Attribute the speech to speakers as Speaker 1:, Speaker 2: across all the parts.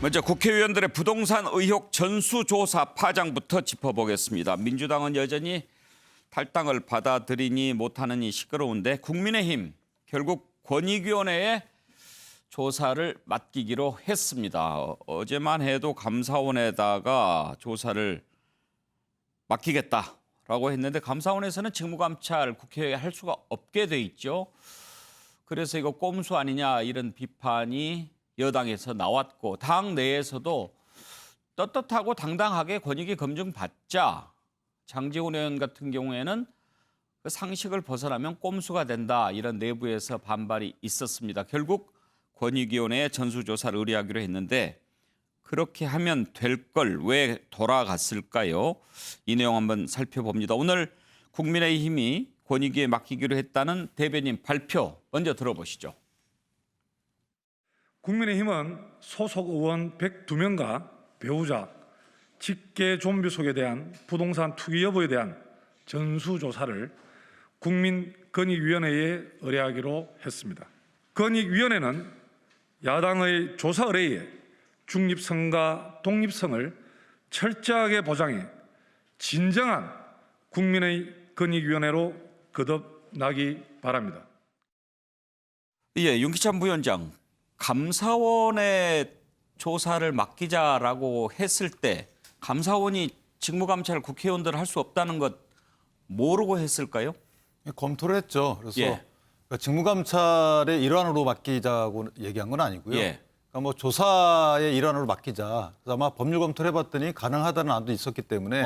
Speaker 1: 먼저 국회의원들의 부동산 의혹 전수조사 파장부터 짚어보겠습니다. 민주당은 여전히 탈당을 받아들이니 못하느니 시끄러운데 국민의힘 결국 권익위원회에 조사를 맡기기로 했습니다. 어제만 해도 감사원에다가 조사를 맡기겠다라고 했는데 감사원에서는 직무감찰 국회에 할 수가 없게 돼 있죠. 그래서 이거 꼼수 아니냐 이런 비판이 여당에서 나왔고 당 내에서도 떳떳하고 당당하게 권익위 검증받자. 장제원 의원 같은 경우에는 그 상식을 벗어나면 꼼수가 된다. 이런 내부에서 반발이 있었습니다. 결국 권익위원회에 전수조사를 의뢰하기로 했는데 그렇게 하면 될 걸 왜 돌아갔을까요? 이 내용 한번 살펴봅니다. 오늘 국민의힘이 권익위에 맡기기로 했다는 대변인 발표 먼저 들어보시죠.
Speaker 2: 국민의힘은 소속 의원 102명과 배우자, 직계 좀비 속에 대한 부동산 투기 여부에 대한 전수조사를 국민권익위원회에 의뢰하기로 했습니다. 권익위원회는 야당의 조사 의뢰에 중립성과 독립성을 철저하게 보장해 진정한 국민의 권익위원회로 거듭나기 바랍니다.
Speaker 1: 예, 윤기찬 부위원장. 감사원에 조사를 맡기자라고 했을 때 감사원이 직무감찰을 국회의원들 할 수 없다는 것 모르고 했을까요?
Speaker 3: 검토를 했죠. 그래서
Speaker 1: 예.
Speaker 3: 그러니까 직무감찰의 일환으로 맡기자고 얘기한 건 아니고요.
Speaker 1: 예.
Speaker 3: 그러니까 뭐 조사의 일환으로 맡기자. 그래서 아마 법률 검토를 해봤더니 가능하다는 안도 있었기 때문에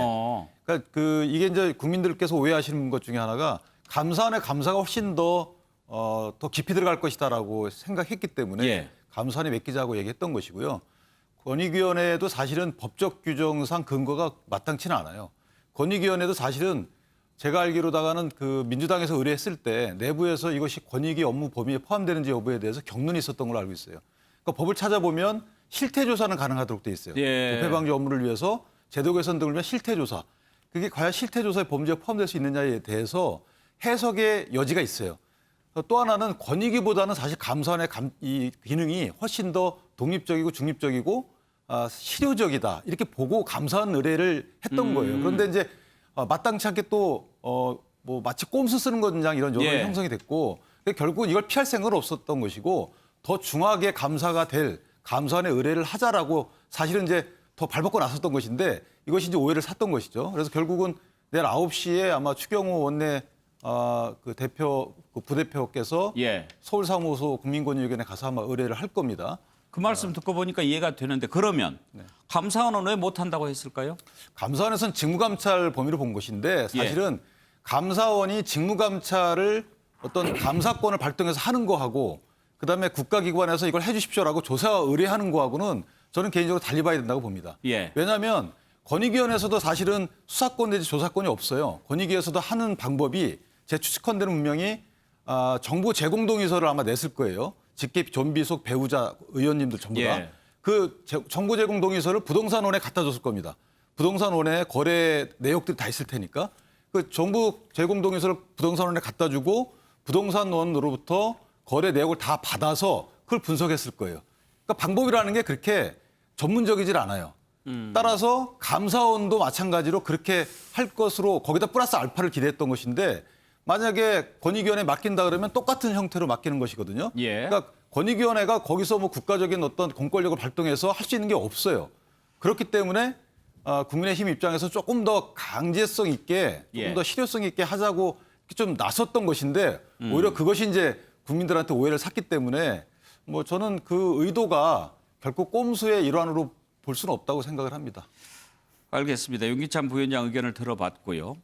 Speaker 3: 그러니까 이게 이제 국민들께서 오해하시는 것 중에 하나가 감사원의 감사가 훨씬 더 깊이 들어갈 것이다라고 생각했기 때문에
Speaker 1: 예.
Speaker 3: 감사원에 맡기자고 얘기했던 것이고요. 권익위원회도 사실은 법적 규정상 근거가 마땅치는 않아요. 권익위원회도 사실은 제가 알기로다가는 그 민주당에서 의뢰했을 때 내부에서 이것이 권익위 업무 범위에 포함되는지 여부에 대해서 경론이 있었던 걸로 알고 있어요. 그러니까 법을 찾아보면 실태조사는 가능하도록 돼 있어요.
Speaker 1: 예.
Speaker 3: 부패 방지 업무를 위해서 제도 개선 등을 위한 실태조사. 그게 과연 실태조사의 범죄에 포함될 수 있느냐에 대해서 해석의 여지가 있어요. 또 하나는 권익위보다는 사실 감사원의 이 기능이 훨씬 더 독립적이고 중립적이고 실효적이다. 이렇게 보고 감사원 의뢰를 했던 거예요. 그런데 이제 마땅치 않게 또 뭐 마치 꼼수 쓰는 것이냐 이런 여론이
Speaker 1: 예.
Speaker 3: 형성이 됐고 결국은 이걸 피할 생각은 없었던 것이고 더 중하게 감사가 될 감사원의 의뢰를 하자라고 사실은 이제 더 발벗고 나섰던 것인데 이것이 이제 오해를 샀던 것이죠. 그래서 결국은 내일 9시에 아마 추경호 원내 그 대표, 그 부대표께서
Speaker 1: 예.
Speaker 3: 서울사무소 국민권익위원회에 가서 아마 의뢰를 할 겁니다.
Speaker 1: 그 말씀 듣고 보니까 이해가 되는데 그러면 감사원은 왜 못한다고 했을까요?
Speaker 3: 감사원에서는 직무감찰 범위로 본 것인데 사실은 감사원이 직무감찰을 어떤 감사권을 발동해서 하는 거하고 그다음에 국가기관에서 이걸 해 주십시오라고 조사 의뢰하는 거하고는 저는 개인적으로 달리 봐야 된다고 봅니다.
Speaker 1: 예.
Speaker 3: 왜냐하면 권익위원회에서도 사실은 수사권 내지 조사권이 없어요. 권익위에서도 하는 방법이 제 추측컨대는 분명히 정보 제공 동의서를 아마 냈을 거예요. 직계 좀비속 배우자 의원님들 전부 다.
Speaker 1: 예.
Speaker 3: 그 정보 제공 동의서를 부동산원에 갖다 줬을 겁니다. 부동산원에 거래 내역들이 다 있을 테니까 그 정보 제공 동의서를 부동산원에 갖다 주고 부동산원으로부터 거래 내역을 다 받아서 그걸 분석했을 거예요. 그러니까 방법이라는 게 그렇게 전문적이질 않아요. 따라서 감사원도 마찬가지로 그렇게 할 것으로 거기다 플러스 알파를 기대했던 것인데 만약에 권익위원회에 맡긴다 그러면 똑같은 형태로 맡기는 것이거든요.
Speaker 1: 예.
Speaker 3: 그러니까 권익위원회가 거기서 뭐 국가적인 어떤 공권력을 발동해서 할 수 있는 게 없어요. 그렇기 때문에 국민의힘 입장에서 조금 더 강제성 있게 조금 더 실효성 있게 하자고 좀 나섰던 것인데 오히려 그것이 이제 국민들한테 오해를 샀기 때문에 뭐 저는 그 의도가 결코 꼼수의 일환으로 볼 수는 없다고 생각을 합니다.
Speaker 1: 알겠습니다. 윤기찬 부위원장 의견을 들어봤고요.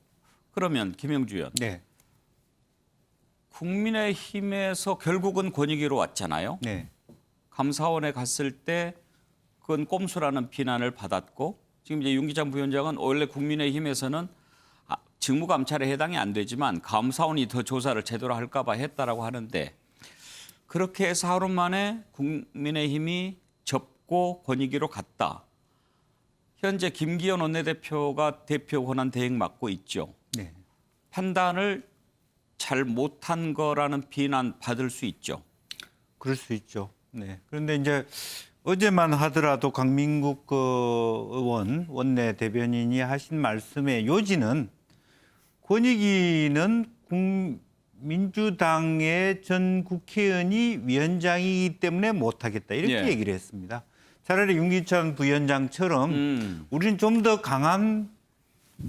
Speaker 1: 그러면 김영주 의원.
Speaker 4: 네.
Speaker 1: 국민의힘에서 결국은 권익위로 왔잖아요.
Speaker 4: 네.
Speaker 1: 감사원에 갔을 때 그건 꼼수라는 비난을 받았고 지금 이제 윤기찬 부위원장은 원래 국민의힘에서는 직무감찰에 해당이 안 되지만 감사원이 더 조사를 제대로 할까 봐 했다라고 하는데 그렇게 해서 하루 만에 국민의힘이 접고 권익위로 갔다. 현재 김기현 원내대표가 대표 권한 대행 맡고 있죠.
Speaker 4: 네.
Speaker 1: 판단을 잘 못한 거라는 비난 받을 수 있죠.
Speaker 4: 그럴 수 있죠. 네. 그런데 이제 어제만 하더라도 강민국 의원 원내 대변인이 하신 말씀의 요지는 권익위는 민주당의 전 국회의원이 위원장이기 때문에 못하겠다 이렇게
Speaker 1: 예.
Speaker 4: 얘기를 했습니다. 차라리 윤기찬 부위원장처럼 우리는 좀 더 강한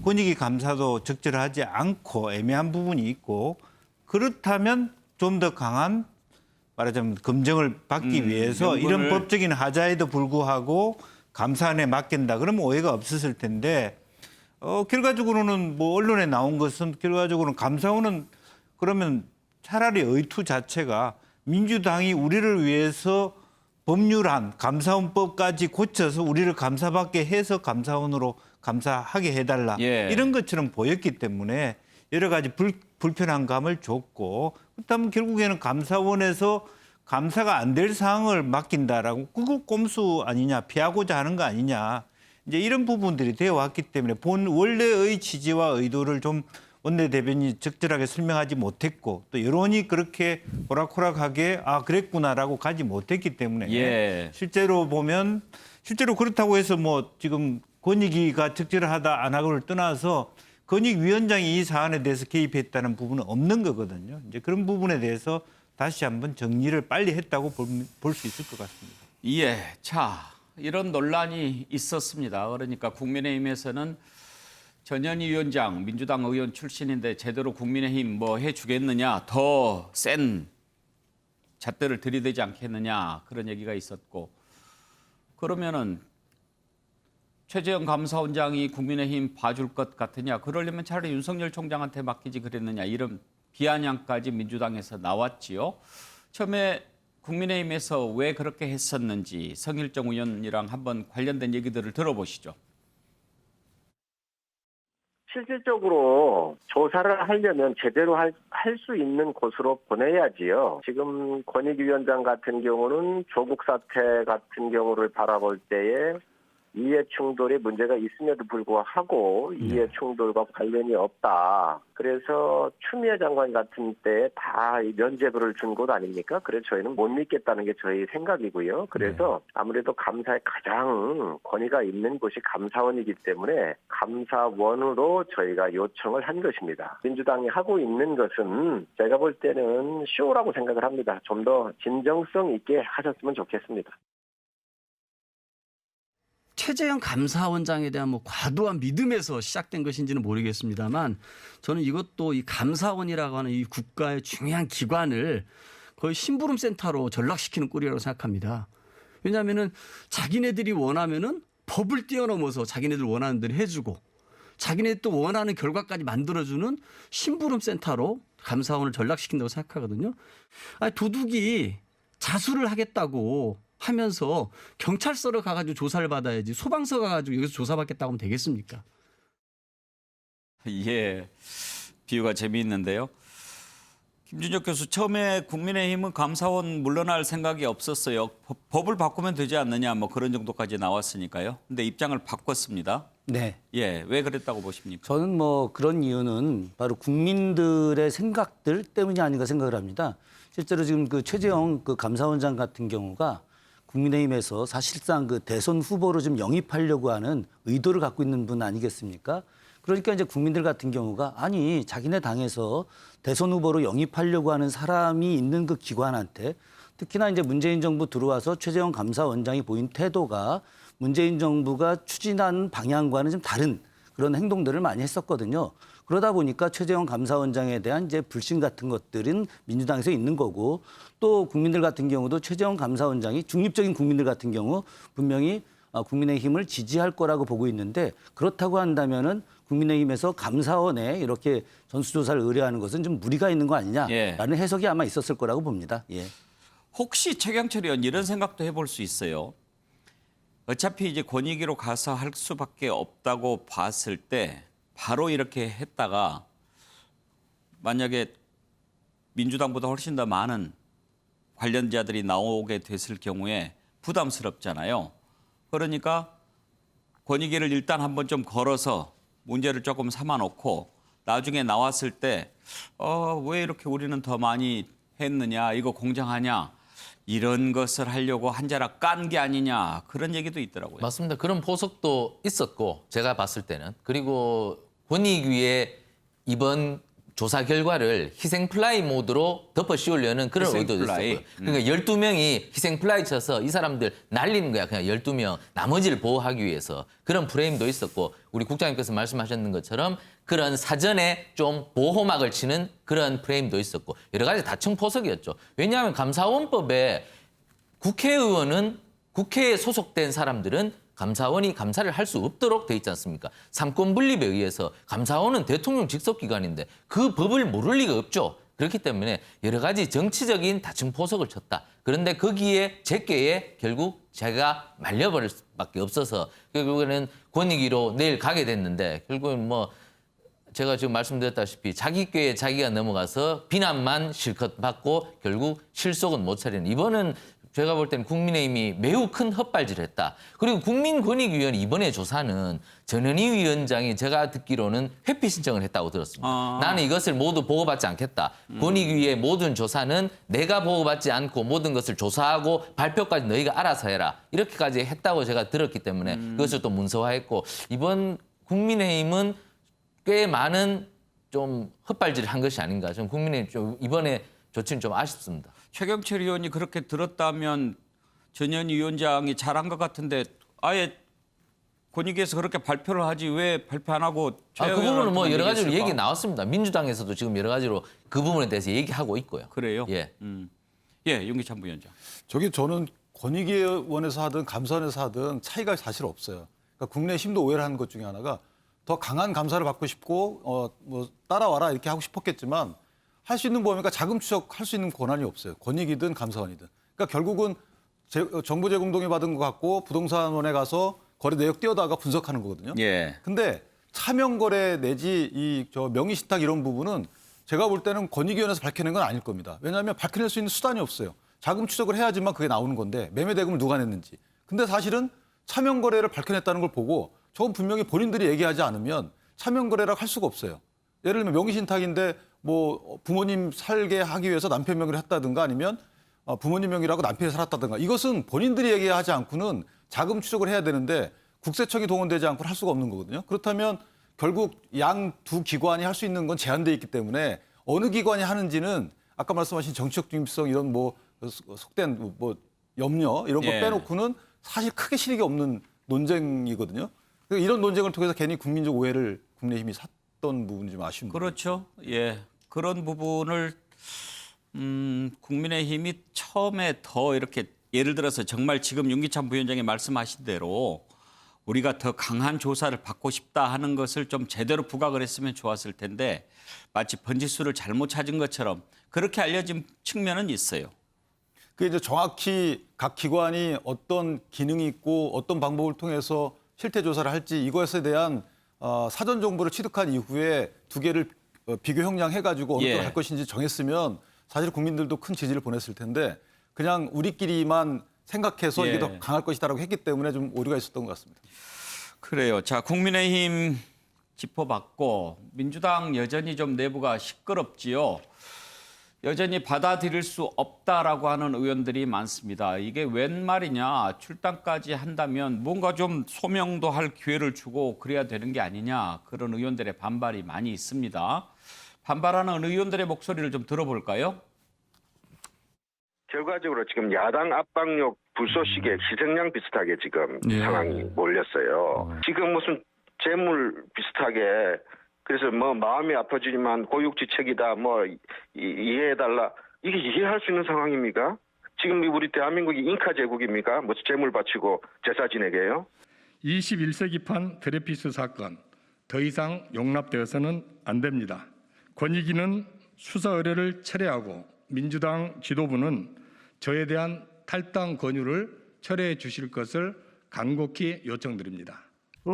Speaker 4: 권익위 감사도 적절하지 않고 애매한 부분이 있고 그렇다면 좀 더 강한 말하자면 검증을 받기 위해서 이런
Speaker 1: 연구를.
Speaker 4: 법적인 하자에도 불구하고 감사원에 맡긴다 그러면 오해가 없었을 텐데 결과적으로는 뭐 언론에 나온 것은 결과적으로는 감사원은 그러면 차라리 의투 자체가 민주당이 우리를 위해서 법률안 감사원법까지 고쳐서 우리를 감사받게 해서 감사원으로 감사하게 해달라
Speaker 1: 예.
Speaker 4: 이런 것처럼 보였기 때문에 여러 가지 불편한 감을 줬고 그렇다면 결국에는 감사원에서 감사가 안 될 사항을 맡긴다라고 그거 꼼수 아니냐 피하고자 하는 거 아니냐 이제 이런 부분들이 되어 왔기 때문에 본 원래의 취지와 의도를 좀 원내대변인이 적절하게 설명하지 못했고 또 여론이 그렇게 호락호락하게 아 그랬구나라고 가지 못했기 때문에
Speaker 1: 예.
Speaker 4: 실제로 보면 실제로 그렇다고 해서 뭐 지금 권익위가 적절하다 안 하고를 떠나서 권익위원장이 이 사안에 대해서 개입했다는 부분은 없는 거거든요. 이제 그런 부분에 대해서 다시 한번 정리를 빨리 했다고 볼 수 있을 것 같습니다.
Speaker 1: 예, 자 이런 논란이 있었습니다. 그러니까 국민의힘에서는 전현희 위원장 민주당 의원 출신인데 제대로 국민의힘 뭐 해주겠느냐 더 센 잣대를 들이대지 않겠느냐 그런 얘기가 있었고 그러면은 최재형 감사원장이 국민의힘 봐줄 것 같으냐 그러려면 차라리 윤석열 총장한테 맡기지 그랬느냐 이런 비아냥까지 민주당에서 나왔지요. 처음에 국민의힘에서 왜 그렇게 했었는지 성일정 의원이랑 한번 관련된 얘기들을 들어보시죠.
Speaker 5: 실질적으로 조사를 하려면 제대로 할 수 있는 곳으로 보내야지요. 지금 권익위원장 같은 경우는 조국 사태 같은 경우를 바라볼 때에 이해 충돌의 문제가 있음에도 불구하고 이해 충돌과 관련이 없다. 그래서 추미애 장관 같은 때 다 면죄부를 준 곳 아닙니까? 그래서 저희는 못 믿겠다는 게 저희 생각이고요. 그래서 아무래도 감사에 가장 권위가 있는 곳이 감사원이기 때문에 감사원으로 저희가 요청을 한 것입니다. 민주당이 하고 있는 것은 제가 볼 때는 쇼라고 생각을 합니다. 좀 더 진정성 있게 하셨으면 좋겠습니다.
Speaker 6: 최재형 감사원장에 대한 뭐 과도한 믿음에서 시작된 것인지는 모르겠습니다만 저는 이것도 이 감사원이라고 하는 이 국가의 중요한 기관을 거의 심부름 센터로 전락시키는 꼴이라고 생각합니다. 왜냐하면은 자기네들이 원하면은 법을 뛰어넘어서 자기네들 원하는 대로 해주고 자기네들 또 원하는 결과까지 만들어주는 심부름 센터로 감사원을 전락시킨다고 생각하거든요. 아니, 도둑이 자수를 하겠다고 하면서 경찰서로 가가지고 조사를 받아야지 소방서 가가지고 여기서 조사받겠다고 하면 되겠습니까?
Speaker 1: 예, 비유가 재미있는데요. 김준혁 교수 처음에 국민의힘은 감사원 물러날 생각이 없었어요. 법을 바꾸면 되지 않느냐 뭐 그런 정도까지 나왔으니까요. 근데 입장을 바꿨습니다.
Speaker 7: 네.
Speaker 1: 예, 왜 그랬다고 보십니까?
Speaker 7: 저는 뭐 그런 이유는 바로 국민들의 생각들 때문이 아닌가 생각을 합니다. 실제로 지금 그 최재형 그 감사원장 같은 경우가 국민의힘에서 사실상 그 대선 후보로 좀 영입하려고 하는 의도를 갖고 있는 분 아니겠습니까? 그러니까 이제 국민들 같은 경우가 아니 자기네 당에서 대선 후보로 영입하려고 하는 사람이 있는 그 기관한테 특히나 이제 문재인 정부 들어와서 최재형 감사원장이 보인 태도가 문재인 정부가 추진한 방향과는 좀 다른 그런 행동들을 많이 했었거든요. 그러다 보니까 최재형 감사원장에 대한 이제 불신 같은 것들은 민주당에서 있는 거고 또 국민들 같은 경우도 최재형 감사원장이 중립적인 국민들 같은 경우 분명히 국민의힘을 지지할 거라고 보고 있는데 그렇다고 한다면은 국민의힘에서 감사원에 이렇게 전수조사를 의뢰하는 것은 좀 무리가 있는 거 아니냐라는 해석이 아마 있었을 거라고 봅니다. 예.
Speaker 1: 혹시 최경철 의원 이런 생각도 해볼 수 있어요. 어차피 이제 권익위로 가서 할 수밖에 없다고 봤을 때 바로 이렇게 했다가 만약에 민주당보다 훨씬 더 많은 관련자들이 나오게 됐을 경우에 부담스럽잖아요. 그러니까 권익위를 일단 한번 좀 걸어서 문제를 조금 삼아놓고 나중에 나왔을 때 왜 이렇게 우리는 더 많이 했느냐 이거 공정하냐 이런 것을 하려고 한 자락 깐 게 아니냐 그런 얘기도 있더라고요.
Speaker 8: 맞습니다. 그런 포석도 있었고 제가 봤을 때는 그리고 권익위의 이번 조사 결과를 희생 플라이 모드로 덮어 씌우려는 그런
Speaker 1: 희생
Speaker 8: 의도도
Speaker 1: 플라이.
Speaker 8: 있었고요. 그러니까 12명이 희생 플라이 쳐서 이 사람들 날리는 거야. 그냥 12명 나머지를 보호하기 위해서 그런 프레임도 있었고 우리 국장님께서 말씀하셨는 것처럼 그런 사전에 좀 보호막을 치는 그런 프레임도 있었고 여러 가지 다층 포석이었죠. 왜냐하면 감사원법에 국회의원은 국회에 소속된 사람들은 감사원이 감사를 할 수 없도록 돼 있지 않습니까? 삼권 분립에 의해서 감사원은 대통령 직속기관인데 그 법을 모를 리가 없죠. 그렇기 때문에 여러 가지 정치적인 다층 포석을 쳤다. 그런데 거기에 제께에 결국 제가 말려버릴 수밖에 없어서 결국에는 권익위로 내일 가게 됐는데 결국은 뭐 제가 지금 말씀드렸다시피 자기 꾀에 자기가 넘어가서 비난만 실컷 받고 결국 실속은 못 차리는 이번은 제가 볼 때는 국민의힘이 매우 큰 헛발질을 했다. 그리고 국민권익위원회 이번에 조사는 전현희 위원장이 제가 듣기로는 회피 신청을 했다고 들었습니다. 나는 이것을 모두 보고받지 않겠다. 권익위의 모든 조사는 내가 보고받지 않고 모든 것을 조사하고 발표까지 너희가 알아서 해라. 이렇게까지 했다고 제가 들었기 때문에 그것을 또 문서화했고 이번 국민의힘은 꽤 많은 좀 헛발질을 한 것이 아닌가. 좀 국민의힘 좀 이번에 조치는 좀 아쉽습니다.
Speaker 1: 최경철 의원이 그렇게 들었다면 전현희 위원장이 잘한 것 같은데 아예 권익위에서 그렇게 발표를 하지 왜 발표 안 하고
Speaker 8: 그 부분은 뭐 여러 가지로 얘기 나왔습니다. 민주당에서도 지금 여러 가지로 그 부분에 대해서 얘기하고 있고요.
Speaker 1: 그래요?
Speaker 8: 예.
Speaker 1: 예, 윤기찬 부위원장.
Speaker 3: 저는 권익위원회에서 하든 감사원에서 하든 차이가 사실 없어요. 그러니까 국내심도 오해를 하는 것 중에 하나가 더 강한 감사를 받고 싶고 뭐 따라와라 이렇게 하고 싶었겠지만 할 수 있는 범위가 자금 추적할 수 있는 권한이 없어요. 권익이든 감사원이든. 그러니까 결국은 정부 제공동의 받은 것 같고 부동산원에 가서 거래 내역 띄어다가 분석하는 거거든요.
Speaker 1: 예.
Speaker 3: 근데 차명 거래 내지 명의 신탁 이런 부분은 제가 볼 때는 권익위원회에서 밝혀낸 건 아닐 겁니다. 왜냐하면 밝혀낼 수 있는 수단이 없어요. 자금 추적을 해야지만 그게 나오는 건데 매매 대금을 누가 냈는지. 근데 사실은 차명 거래를 밝혀냈다는 걸 보고 저건 분명히 본인들이 얘기하지 않으면 차명 거래라고 할 수가 없어요. 예를 들면 명의 신탁인데 뭐 부모님 살게 하기 위해서 남편 명의를 했다든가 아니면 부모님 명의라고 남편이 살았다든가 이것은 본인들이 얘기하지 않고는 자금 추적을 해야 되는데 국세청이 동원되지 않고는 할 수가 없는 거거든요. 그렇다면 결국 양 두 기관이 할 수 있는 건 제한돼 있기 때문에 어느 기관이 하는지는 아까 말씀하신 정치적 중립성 이런 뭐 속된 뭐 염려 이런 거
Speaker 1: 예.
Speaker 3: 빼놓고는 사실 크게 실익이 없는 논쟁이거든요. 이런 논쟁을 통해서 괜히 국민적 오해를 국민의힘이 샀던 부분이 좀 아쉬운 부분.
Speaker 1: 그렇죠. 예. 그런 부분을 국민의힘이 처음에 더 이렇게 예를 들어서 정말 지금 윤기찬 부위원장이 말씀하신 대로 우리가 더 강한 조사를 받고 싶다 하는 것을 좀 제대로 부각을 했으면 좋았을 텐데 마치 번지수를 잘못 찾은 것처럼 그렇게 알려진 측면은 있어요.
Speaker 3: 그 이제 정확히 각 기관이 어떤 기능이 있고 어떤 방법을 통해서 실태 조사를 할지 이것에 대한 사전 정보를 취득한 이후에 두 개를 비교 형량해가지고 어느 쪽을 할 것인지 정했으면 사실 국민들도 큰 지지를 보냈을 텐데 그냥 우리끼리만 생각해서 이게 더 강할 것이다라고 했기 때문에 좀 오류가 있었던 것 같습니다.
Speaker 1: 그래요. 자, 국민의힘 짚어봤고 민주당 여전히 좀 내부가 시끄럽지요. 여전히 받아들일 수 없다라고 하는 의원들이 많습니다. 이게 웬 말이냐. 출당까지 한다면 뭔가 좀 소명도 할 기회를 주고 그래야 되는 게 아니냐. 그런 의원들의 반발이 많이 있습니다. 반발하는 의원들의 목소리를 좀 들어볼까요?
Speaker 9: 결과적으로 지금 야당 압박력 불쏘시개 희생양 비슷하게 지금 상황이 몰렸어요. 지금 무슨 재물 비슷하게 그래서 뭐 마음이 아파지지만 고육지책이다 뭐 이해해달라 이게 이해할 수 있는 상황입니까? 지금 우리 대한민국이 잉카 제국입니까? 뭐 재물 바치고 제사 지내게요?
Speaker 2: 21세기판 드레피스 사건 더 이상 용납되어서는 안 됩니다. 권익위는 수사 의뢰를 철회하고 민주당 지도부는 저에 대한 탈당 권유를 철회해 주실 것을 간곡히 요청드립니다.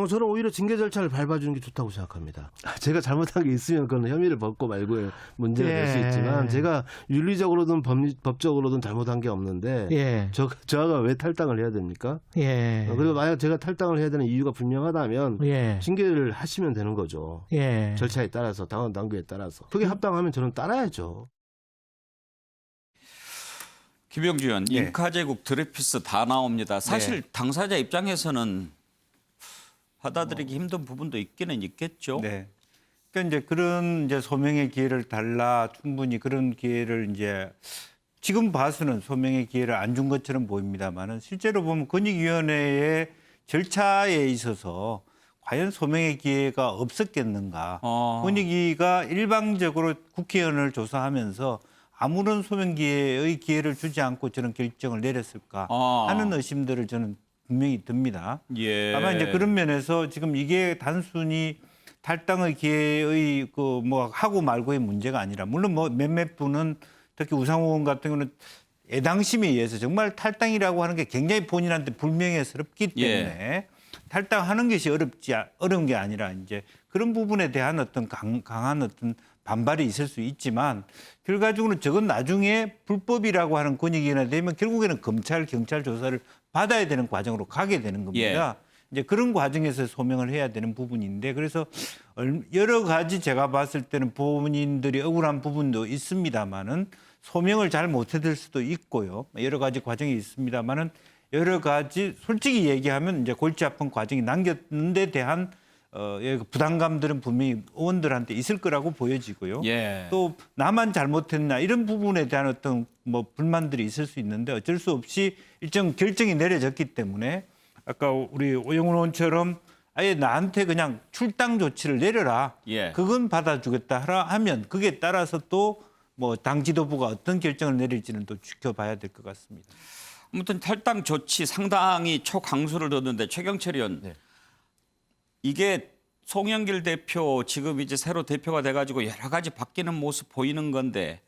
Speaker 10: 저는 오히려 징계 절차를 밟아주는 게 좋다고 생각합니다. 제가 잘못한 게 있으면 그건 혐의를 벗고 말고의 문제가 될 수 있지만 제가 윤리적으로든 법적으로든 잘못한 게 없는데 저가 왜 탈당을 해야 됩니까? 그리고 만약 제가 탈당을 해야 되는 이유가 분명하다면 징계를 하시면 되는 거죠. 절차에 따라서 당원 당규에 따라서. 그게 합당하면 저는 따라야죠.
Speaker 1: 김영주 의원,
Speaker 4: 네.
Speaker 1: 인카제국 드레피스 다 나옵니다. 사실 당사자 입장에서는 받아들이기 힘든 부분도 있기는 있겠죠.
Speaker 4: 네. 그러니까 이제 그런 이제 소명의 기회를 달라 충분히 그런 기회를 이제 지금 봐서는 소명의 기회를 안 준 것처럼 보입니다만은 실제로 보면 권익위원회의 절차에 있어서 과연 소명의 기회가 없었겠는가? 권익위가 일방적으로 국회의원을 조사하면서 아무런 소명 기회의 기회를 주지 않고 저런 결정을 내렸을까 하는 의심들을 저는 분명히 듭니다.
Speaker 1: 예.
Speaker 4: 다만 이제 그런 면에서 지금 이게 단순히 탈당의 기회의 그 뭐 하고 말고의 문제가 아니라 물론 뭐 몇몇 분은 특히 우상호 의원 같은 경우는 애당심에 의해서 정말 탈당이라고 하는 게 굉장히 본인한테 불명예스럽기 때문에 탈당하는 것이 어려운 게 아니라 이제 그런 부분에 대한 어떤 강한 어떤 반발이 있을 수 있지만 결과적으로 저건 나중에 불법이라고 하는 권익위원회 되면 결국에는 검찰, 경찰 조사를 받아야 되는 과정으로 가게 되는 겁니다. 이제 그런 과정에서 소명을 해야 되는 부분인데 그래서 여러 가지 제가 봤을 때는 본인들이 억울한 부분도 있습니다만은 소명을 잘 못해들 수도 있고요. 여러 가지 과정이 있습니다만은 여러 가지 솔직히 얘기하면 이제 골치 아픈 과정이 남겼는 데 대한 부담감들은 분명히 의원들한테 있을 거라고 보여지고요. 또 나만 잘못했나 이런 부분에 대한 어떤 뭐 불만들이 있을 수 있는데 어쩔 수 없이 일정 결정이 내려졌기 때문에 아까 우리 오영훈 의원처럼 아예 나한테 그냥 출당 조치를 내려라. 그건 받아주겠다 하면 그게 따라서 또 뭐 당 지도부가 어떤 결정을 내릴지는 또 지켜봐야 될 것 같습니다.
Speaker 1: 아무튼 탈당 조치 상당히 초강수를 뒀는데 최경철 의원 이게 송영길 대표 지금 이제 새로 대표가 돼가지고 여러 가지 바뀌는 모습 보이는 건데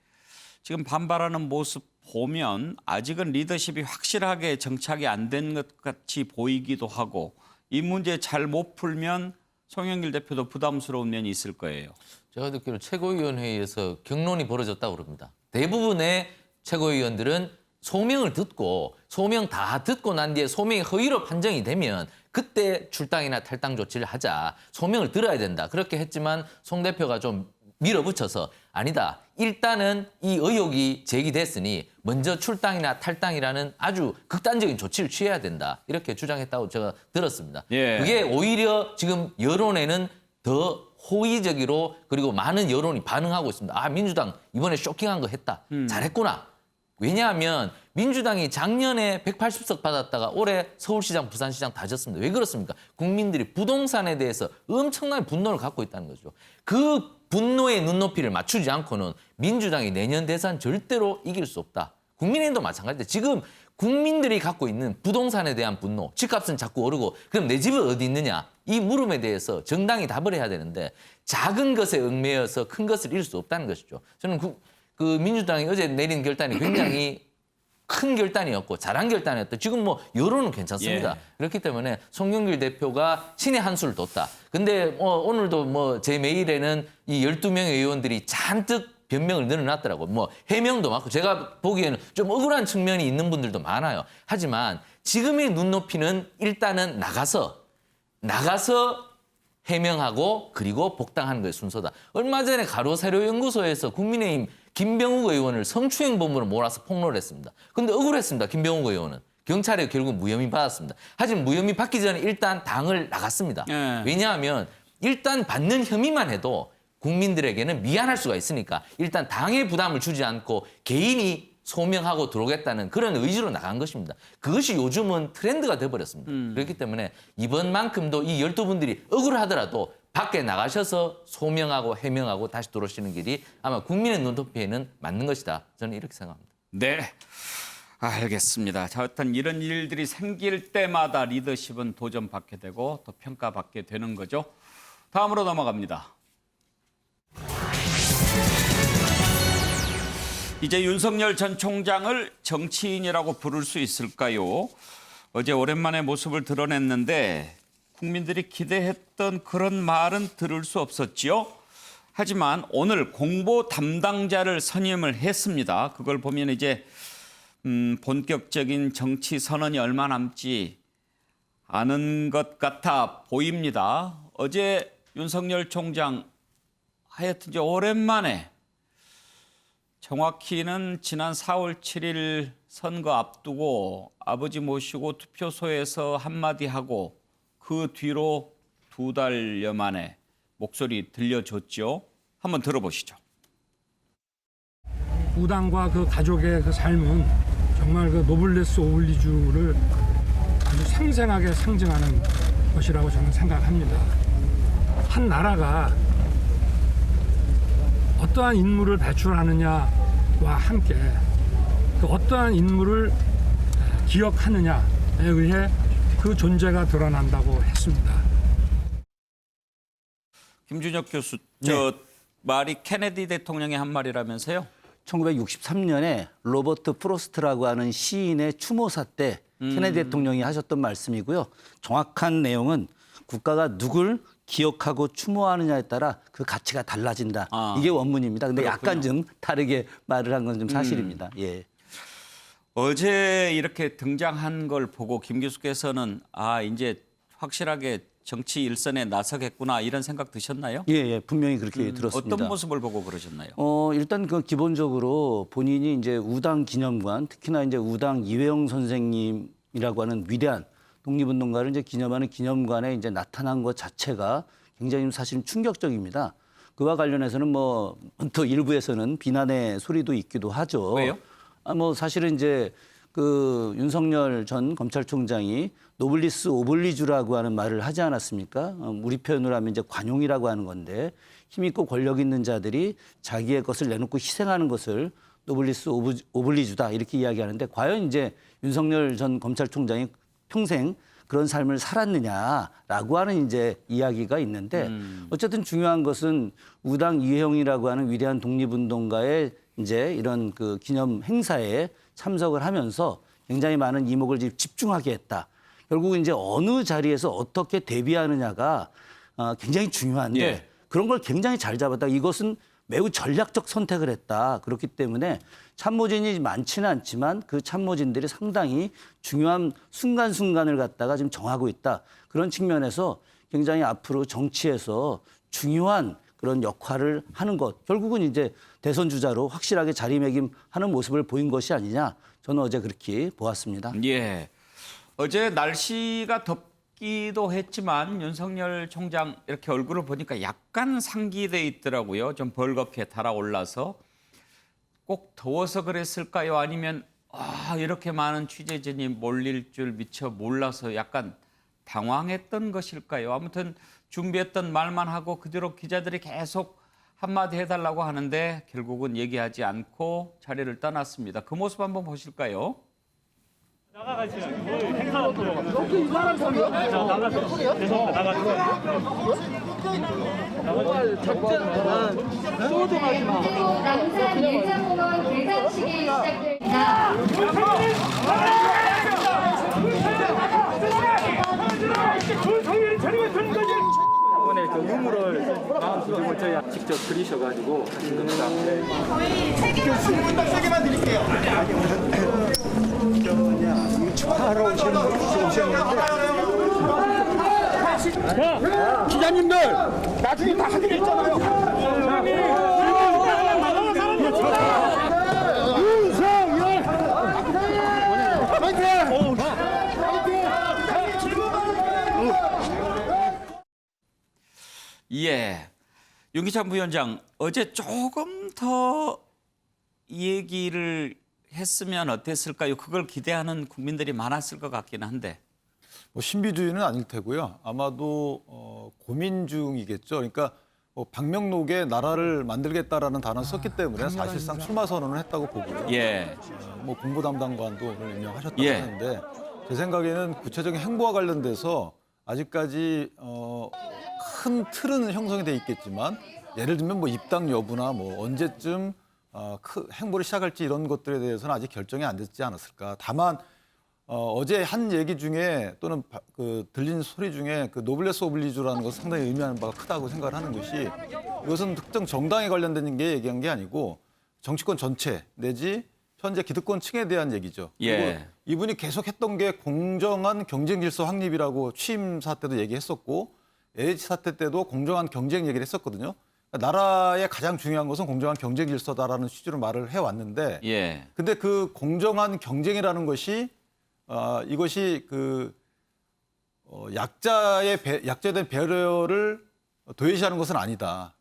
Speaker 1: 지금 반발하는 모습 보면 아직은 리더십이 확실하게 정착이 안 된 것 같이 보이기도 하고 이 문제 잘 못 풀면 송영길 대표도 부담스러운 면이 있을 거예요.
Speaker 8: 제가 듣기로 최고위원회에서 격론이 벌어졌다고 그럽니다. 대부분의 최고위원들은 소명을 듣고 소명 다 듣고 난 뒤에 소명이 허위로 판정이 되면 그때 출당이나 탈당 조치를 하자. 소명을 들어야 된다. 그렇게 했지만 송 대표가 좀 밀어붙여서 아니다. 일단은 이 의혹이 제기됐으니 먼저 출당이나 탈당이라는 아주 극단적인 조치를 취해야 된다. 이렇게 주장했다고 제가 들었습니다. 그게 오히려 지금 여론에는 더 호의적으로 그리고 많은 여론이 반응하고 있습니다. 아, 민주당 이번에 쇼킹한 거 했다. 잘했구나. 왜냐하면 민주당이 작년에 180석 받았다가 올해 서울시장, 부산시장 다 졌습니다. 왜 그렇습니까? 국민들이 부동산에 대해서 엄청난 분노를 갖고 있다는 거죠. 그 분노의 눈높이를 맞추지 않고는 민주당이 내년 대선 절대로 이길 수 없다. 국민의힘도 마찬가지인데 지금 국민들이 갖고 있는 부동산에 대한 분노, 집값은 자꾸 오르고 그럼 내 집은 어디 있느냐? 이 물음에 대해서 정당이 답을 해야 되는데 작은 것에 얽매여서 큰 것을 잃을 수 없다는 것이죠. 저는 그 민주당이 어제 내린 결단이 굉장히 큰 결단이었고 잘한 결단이었다. 지금 뭐 여론은 괜찮습니다. 그렇기 때문에 송영길 대표가 신의 한 수를 뒀다. 근데 오늘도 뭐 제 메일에는 이 12명의 의원들이 잔뜩 변명을 늘어놨더라고요. 뭐 해명도 많고 제가 보기에는 좀 억울한 측면이 있는 분들도 많아요. 하지만 지금의 눈높이는 일단은 나가서 해명하고 그리고 복당하는 것이 순서다. 얼마 전에 가로세로연구소에서 국민의힘 김병욱 의원을 성추행범으로 몰아서 폭로를 했습니다. 그런데 억울했습니다. 김병욱 의원은. 경찰에 결국 무혐의 받았습니다. 하지만 무혐의 받기 전에 일단 당을 나갔습니다. 왜냐하면 일단 받는 혐의만 해도 국민들에게는 미안할 수가 있으니까 일단 당의 부담을 주지 않고 개인이 소명하고 들어오겠다는 그런 의지로 나간 것입니다. 그것이 요즘은 트렌드가 돼버렸습니다. 그렇기 때문에 이번만큼도 이 12분들이 억울하더라도 밖에 나가셔서 소명하고 해명하고 다시 들어오시는 길이 아마 국민의 눈높이에는 맞는 것이다. 저는 이렇게 생각합니다.
Speaker 1: 네, 알겠습니다. 자, 어떤 이런 일들이 생길 때마다 리더십은 도전받게 되고 또 평가받게 되는 거죠. 다음으로 넘어갑니다. 이제 윤석열 전 총장을 정치인이라고 부를 수 있을까요? 어제 오랜만에 모습을 드러냈는데 국민들이 기대했던 그런 말은 들을 수 없었지요. 하지만 오늘 공보 담당자를 선임을 했습니다. 그걸 보면 이제 본격적인 정치 선언이 얼마 남지 않은 것 같아 보입니다. 어제 윤석열 총장 하여튼 이제 오랜만에 정확히는 지난 4월 7일 선거 앞두고 아버지 모시고 투표소에서 한마디 하고 그 뒤로 2달여 만에 목소리 들려줬죠. 한번 들어보시죠.
Speaker 11: 우당과 그 가족의 그 삶은 정말 그 노블레스 오블리주를 아주 생생하게 상징하는 것이라고 저는 생각합니다. 한 나라가 어떠한 인물을 배출하느냐와 함께 그 어떠한 인물을 기억하느냐에 의해 그 존재가 드러난다고 했습니다.
Speaker 1: 김준혁 교수, 저 말이 케네디 대통령의 한 말이라면서요?
Speaker 7: 1963년에 로버트 프로스트라고 하는 시인의 추모사 때 케네디 대통령이 하셨던 말씀이고요. 정확한 내용은 국가가 누굴 기억하고 추모하느냐에 따라 그 가치가 달라진다. 이게 원문입니다. 근데
Speaker 1: 그렇군요.
Speaker 7: 약간 좀 다르게 말을 한 건 좀 사실입니다. 예.
Speaker 1: 어제 이렇게 등장한 걸 보고 김 교수께서는 이제 확실하게 정치 일선에 나서겠구나 이런 생각 드셨나요?
Speaker 7: 예, 분명히 그렇게 들었습니다.
Speaker 1: 어떤 모습을 보고 그러셨나요?
Speaker 7: 일단 그 기본적으로 본인이 이제 우당 기념관, 특히나 이제 우당 이회영 선생님이라고 하는 위대한 독립운동가를 이제 기념하는 기념관에 이제 나타난 것 자체가 굉장히 사실은 충격적입니다. 그와 관련해서는 뭐 또 일부에서는 비난의 소리도 있기도 하죠.
Speaker 1: 왜요?
Speaker 7: 사실은 이제 그 윤석열 전 검찰총장이 노블리스 오블리주라고 하는 말을 하지 않았습니까? 우리 표현으로 하면 이제 관용이라고 하는 건데 힘있고 권력 있는 자들이 자기의 것을 내놓고 희생하는 것을 노블리스 오블리주다 이렇게 이야기하는데 과연 이제 윤석열 전 검찰총장이 평생 그런 삶을 살았느냐라고 하는 이제 이야기가 있는데 어쨌든 중요한 것은 우당 이회영이라고 하는 위대한 독립운동가의 이제 이런 그 기념 행사에 참석을 하면서 굉장히 많은 이목을 집중하게 했다. 결국은 이제 어느 자리에서 어떻게 대비하느냐가 굉장히 중요한데
Speaker 1: 예.
Speaker 7: 그런 걸 굉장히 잘 잡았다. 이것은 매우 전략적 선택을 했다. 그렇기 때문에 참모진이 많지는 않지만 그 참모진들이 상당히 중요한 순간순간을 갖다가 지금 정하고 있다. 그런 측면에서 굉장히 앞으로 정치에서 중요한 그런 역할을 하는 것. 결국은 이제 대선 주자로 확실하게 자리매김하는 모습을 보인 것이 아니냐. 저는 어제 그렇게 보았습니다.
Speaker 1: 예. 어제 날씨가 덥기도 했지만 윤석열 총장 이렇게 얼굴을 보니까 약간 상기돼 있더라고요. 좀 벌겋게 달아올라서. 꼭 더워서 그랬을까요? 아니면 이렇게 많은 취재진이 몰릴 줄 미처 몰라서 약간 당황했던 것일까요? 아무튼 준비했던 말만 하고 그대로 기자들이 계속 한마디 해달라고 하는데 결국은 얘기하지 않고 자리를 떠났습니다. 그 모습 한번 보실까요?
Speaker 12: 남산 예정공원 개장식이 시작됩니다.
Speaker 13: 이번에 그 유물을 그림을 저희 직접 그리셔가지고 하신 겁니다.
Speaker 12: 저희 세계만
Speaker 13: 세게만 드릴게요.
Speaker 12: 축하하러 오셨는데.
Speaker 13: 자, 기자님들 나중에 다 하기로 했잖아요.
Speaker 1: 예. 윤기찬 부위원장, 어제 조금 더 얘기를 했으면 어땠을까요? 그걸 기대하는 국민들이 많았을 것 같긴 한데.
Speaker 3: 신비주의는 아닐 테고요. 아마도 고민 중이겠죠. 그러니까 박명록에 나라를 만들겠다라는 단어를 썼기 때문에 사실상 출마 선언을 했다고 보고요.
Speaker 1: 예.
Speaker 3: 공보 담당관도 오늘 임명하셨다고
Speaker 1: 예.
Speaker 3: 하는데 제 생각에는 구체적인 행보와 관련돼서 아직까지 큰 틀은 형성이 돼 있겠지만 예를 들면 입당 여부나 언제쯤 행보를 시작할지 이런 것들에 대해서는 아직 결정이 안 됐지 않았을까. 다만 어제 한 얘기 중에 또는 들린 소리 중에 그 노블레스 오블리주라는 것은 상당히 의미하는 바가 크다고 생각을 하는 것이 이것은 특정 정당에 관련된 게 얘기한 게 아니고 정치권 전체 내지 현재 기득권층에 대한 얘기죠.
Speaker 1: 예.
Speaker 3: 그리고 이분이 계속했던 게 공정한 경쟁 질서 확립이라고 취임사 때도 얘기했었고 LH 사태 때도 공정한 경쟁 얘기를 했었거든요. 그러니까 나라의 가장 중요한 것은 공정한 경쟁 질서다라는 취지로 말을 해왔는데,
Speaker 1: 예.
Speaker 3: 근데 그 공정한 경쟁이라는 것이 이것이 약자에 대한 배려를 도외시하는 것은 아니다.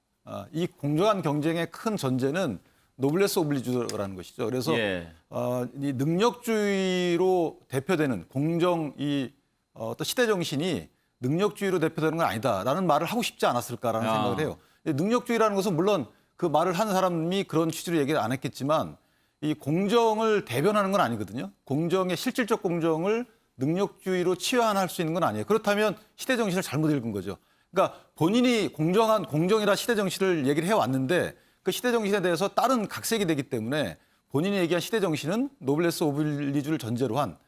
Speaker 3: 이 공정한 경쟁의 큰 전제는 노블레스 오블리주라는 것이죠. 그래서
Speaker 1: 예.
Speaker 3: 이 능력주의로 대표되는 어떤 시대 정신이 능력주의로 대표되는 건 아니다라는 말을 하고 싶지 않았을까라는 생각을 해요. 능력주의라는 것은 물론 그 말을 한 사람이 그런 취지로 얘기를 안 했겠지만 이 공정을 대변하는 건 아니거든요. 공정의 실질적 공정을 능력주의로 치환할 수 있는 건 아니에요. 그렇다면 시대 정신을 잘못 읽은 거죠. 그러니까 본인이 공정한 공정이라 시대 정신을 얘기를 해왔는데 그 시대 정신에 대해서 다른 각색이 되기 때문에 본인이 얘기한 시대 정신은 노블레스 오블리주를 전제로 한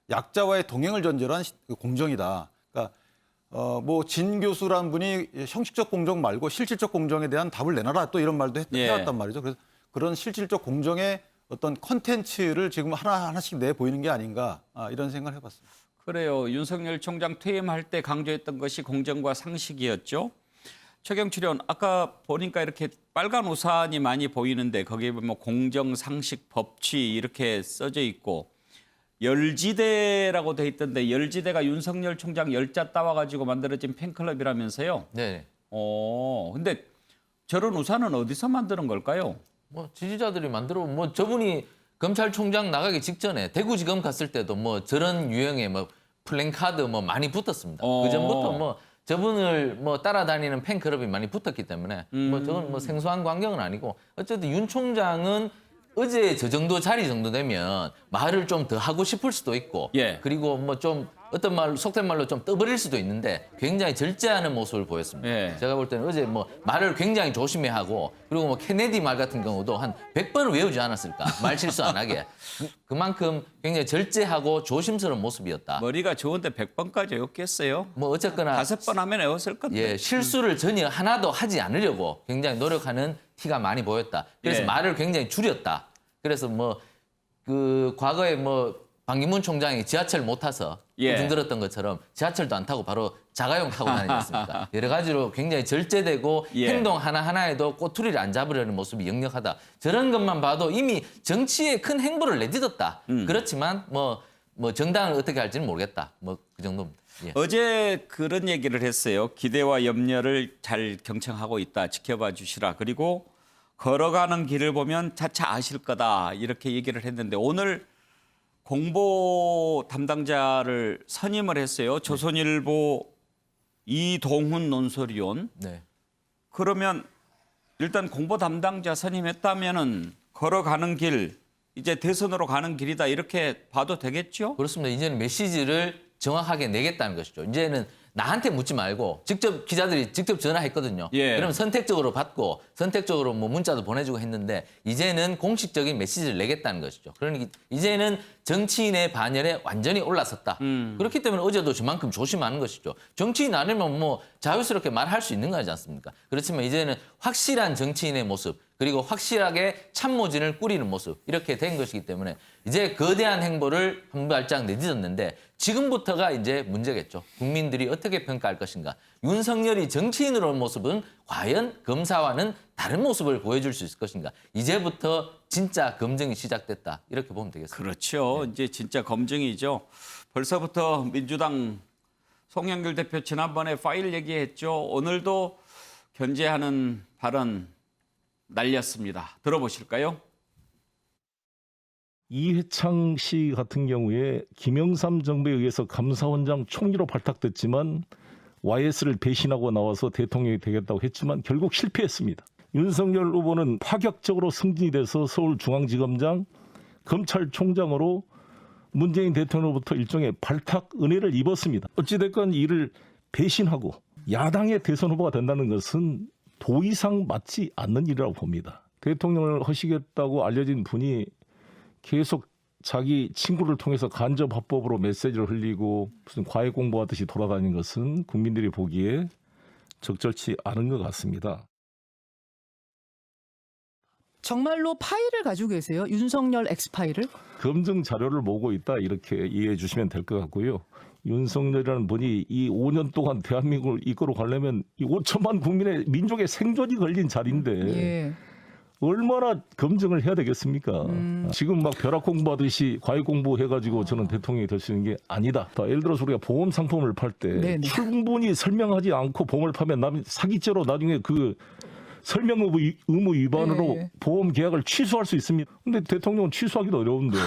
Speaker 3: 약자와의 동행을 전제로 한 공정이다. 그러니까 뭐 진 교수란 분이 형식적 공정 말고 실질적 공정에 대한 답을 내놔라 또 이런 말도 해왔단 말이죠. 그래서 그런 실질적 공정의 어떤 컨텐츠를 지금 하나씩 내 보이는 게 아닌가 이런 생각을 해봤습니다.
Speaker 1: 그래요. 윤석열 총장 퇴임할 때 강조했던 것이 공정과 상식이었죠. 최경출연 아까 보니까 이렇게 빨간 우산이 많이 보이는데 거기에 보면 공정, 상식, 법치 이렇게 써져 있고 열지대라고 돼 있던데 열지대가 윤석열 총장 열자 따와가지고 만들어진 팬클럽이라면서요.
Speaker 8: 네.
Speaker 1: 근데 저런 우산은 어디서 만드는 걸까요?
Speaker 8: 뭐 지지자들이 만들어 뭐 저분이 검찰총장 나가기 직전에 대구지검 갔을 때도 뭐 저런 유형의 뭐 플랜카드 뭐 많이 붙었습니다. 그 전부터 뭐 저분을 뭐 따라다니는 팬클럽이 많이 붙었기 때문에 뭐 저건 뭐 생소한 광경은 아니고 어쨌든 윤 총장은 어제 저 정도 자리 정도 되면 말을 좀 더 하고 싶을 수도 있고
Speaker 1: 예.
Speaker 8: 그리고 뭐 좀 어떤 말 속된 말로 좀 떠버릴 수도 있는데 굉장히 절제하는 모습을 보였습니다.
Speaker 1: 예.
Speaker 8: 제가 볼 때는 어제 뭐 말을 굉장히 조심해하고 그리고 뭐 케네디 말 같은 경우도 한 100번을 외우지 않았을까 말 실수 안 하게 그만큼 굉장히 절제하고 조심스러운 모습이었다.
Speaker 1: 머리가 좋은데 100번까지 외웠겠어요?
Speaker 8: 뭐 어쨌거나
Speaker 1: 5번 하면 외웠을 건데.
Speaker 8: 예, 실수를 전혀 하나도 하지 않으려고 굉장히 노력하는 티가 많이 보였다. 그래서
Speaker 1: 예.
Speaker 8: 말을 굉장히 줄였다. 그래서 뭐 그 과거에 뭐 반기문 총장이 지하철 못 타서
Speaker 1: 예.
Speaker 8: 우중들었던 것처럼 지하철도 안 타고 바로 자가용 타고 다니지 않습니까? 여러 가지로 굉장히 절제되고
Speaker 1: 예.
Speaker 8: 행동 하나하나에도 꼬투리를 안 잡으려는 모습이 역력하다. 저런 것만 봐도 이미 정치에 큰 행보를 내딛었다. 그렇지만 뭐 정당을 어떻게 할지는 모르겠다. 뭐 그 정도입니다. 예.
Speaker 1: 어제 그런 얘기를 했어요. 기대와 염려를 잘 경청하고 있다. 지켜봐 주시라. 그리고 걸어가는 길을 보면 차차 아실 거다. 이렇게 얘기를 했는데 오늘 공보 담당자를 선임을 했어요. 조선일보 이동훈 논설위원.
Speaker 8: 네.
Speaker 1: 그러면 일단 공보 담당자 선임했다면은 걸어가는 길, 이제 대선으로 가는 길이다. 이렇게 봐도 되겠죠?
Speaker 8: 그렇습니다. 이제는 메시지를 정확하게 내겠다는 것이죠. 이제는 나한테 묻지 말고 직접 기자들이 직접 전화했거든요.
Speaker 1: 예.
Speaker 8: 그러면 선택적으로 받고 선택적으로 뭐 문자도 보내주고 했는데 이제는 공식적인 메시지를 내겠다는 것이죠. 그러니까 이제는 정치인의 반열에 완전히 올라섰다. 그렇기 때문에 어제도 저만큼 조심하는 것이죠. 정치인 아니면 뭐 자유스럽게 말할 수 있는 거지 않습니까? 그렇지만 이제는 확실한 정치인의 모습 그리고 확실하게 참모진을 꾸리는 모습 이렇게 된 것이기 때문에 이제 거대한 행보를 한 발짝 내딛었는데 지금부터가 이제 문제겠죠. 국민들이 어떻게 평가할 것인가. 윤석열이 정치인으로 온 모습은 과연 검사와는 다른 모습을 보여줄 수 있을 것인가. 이제부터 진짜 검증이 시작됐다. 이렇게 보면 되겠습니다.
Speaker 1: 그렇죠. 이제 진짜 검증이죠. 벌써부터 민주당 송영길 대표 지난번에 파일 얘기했죠. 오늘도 견제하는 발언 날렸습니다. 들어보실까요?
Speaker 14: 이회창 씨 같은 경우에 김영삼 정부에 의해서 감사원장 총리로 발탁됐지만 YS를 배신하고 나와서 대통령이 되겠다고 했지만 결국 실패했습니다. 윤석열 후보는 파격적으로 승진이 돼서 서울중앙지검장, 검찰총장으로 문재인 대통령으로부터 일종의 발탁 은혜를 입었습니다. 어찌됐건 이를 배신하고 야당의 대선 후보가 된다는 것은 도의상 맞지 않는 일이라고 봅니다. 대통령을 하시겠다고 알려진 분이 계속 자기 친구를 통해서 간접 합법으로 메시지를 흘리고 무슨 과외 공부하듯이 돌아다니는 것은 국민들이 보기에 적절치 않은 것 같습니다.
Speaker 15: 정말로 파일을 가지고 계세요? 윤석열 X파일을?
Speaker 14: 검증 자료를 보고 있다 이렇게 이해해 주시면 될 것 같고요. 윤석열이라는 분이 이 5년 동안 대한민국을 이끌어 가려면 이 5천만 국민의 민족의 생존이 걸린 자리인데
Speaker 15: 예.
Speaker 14: 얼마나 검증을 해야 되겠습니까? 지금 막 벼락 공부하듯이 과외 공부해가지고 저는 대통령이 될 수 있는 게 아니다. 예를 들어서 우리가 보험 상품을 팔 때
Speaker 15: 네네.
Speaker 14: 충분히 설명하지 않고 보험을 파면 사기죄로 나중에 그 설명 의무 위반으로
Speaker 15: 네.
Speaker 14: 보험 계약을 취소할 수 있습니다. 근데 대통령은 취소하기도 어려운데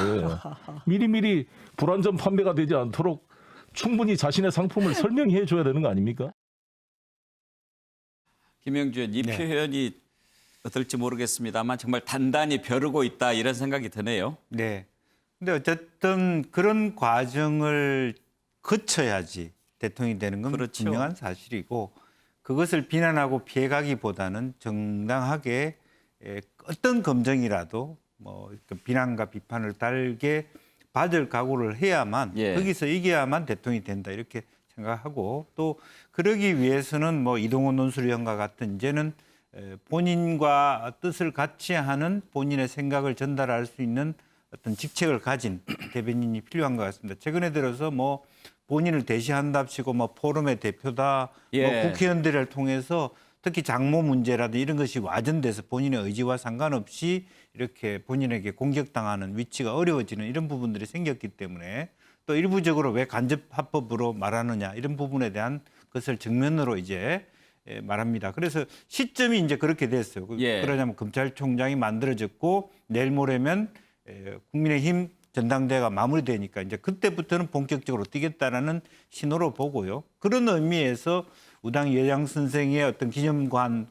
Speaker 14: 미리미리 불안전 판매가 되지 않도록 충분히 자신의 상품을 설명해 줘야 되는 거 아닙니까?
Speaker 1: 김영주 의원, 이
Speaker 4: 네.
Speaker 1: 표현이 어떨지 모르겠습니다만 정말 단단히 벼르고 있다 이런 생각이 드네요.
Speaker 4: 네. 근데 어쨌든 그런 과정을 거쳐야지 대통령이 되는 건
Speaker 1: 그렇죠.
Speaker 4: 분명한 사실이고 그것을 비난하고 피해가기보다는 정당하게 어떤 검증이라도 뭐 비난과 비판을 달게 받을 각오를 해야만
Speaker 1: 예.
Speaker 4: 거기서 이겨야만 대통령이 된다 이렇게 생각하고 또 그러기 위해서는 뭐 이동훈 논술위원과 같은 이제는 본인과 뜻을 같이 하는 본인의 생각을 전달할 수 있는 어떤 직책을 가진 대변인이 필요한 것 같습니다. 최근에 들어서 뭐 본인을 대시한답시고 뭐 포럼의 대표다,
Speaker 1: 예.
Speaker 4: 뭐 국회의원들을 통해서 특히 장모 문제라든지 이런 것이 와전돼서 본인의 의지와 상관없이 이렇게 본인에게 공격당하는 위치가 어려워지는 이런 부분들이 생겼기 때문에 또 일부적으로 왜 간접합법으로 말하느냐 이런 부분에 대한 것을 정면으로 이제 말합니다. 그래서 시점이 이제 그렇게 됐어요.
Speaker 1: 예.
Speaker 4: 그러냐면 검찰총장이 만들어졌고 내일 모레면 국민의힘 전당대회가 마무리되니까 이제 그때부터는 본격적으로 뛰겠다라는 신호로 보고요. 그런 의미에서 우당 여양 선생의 어떤 기념관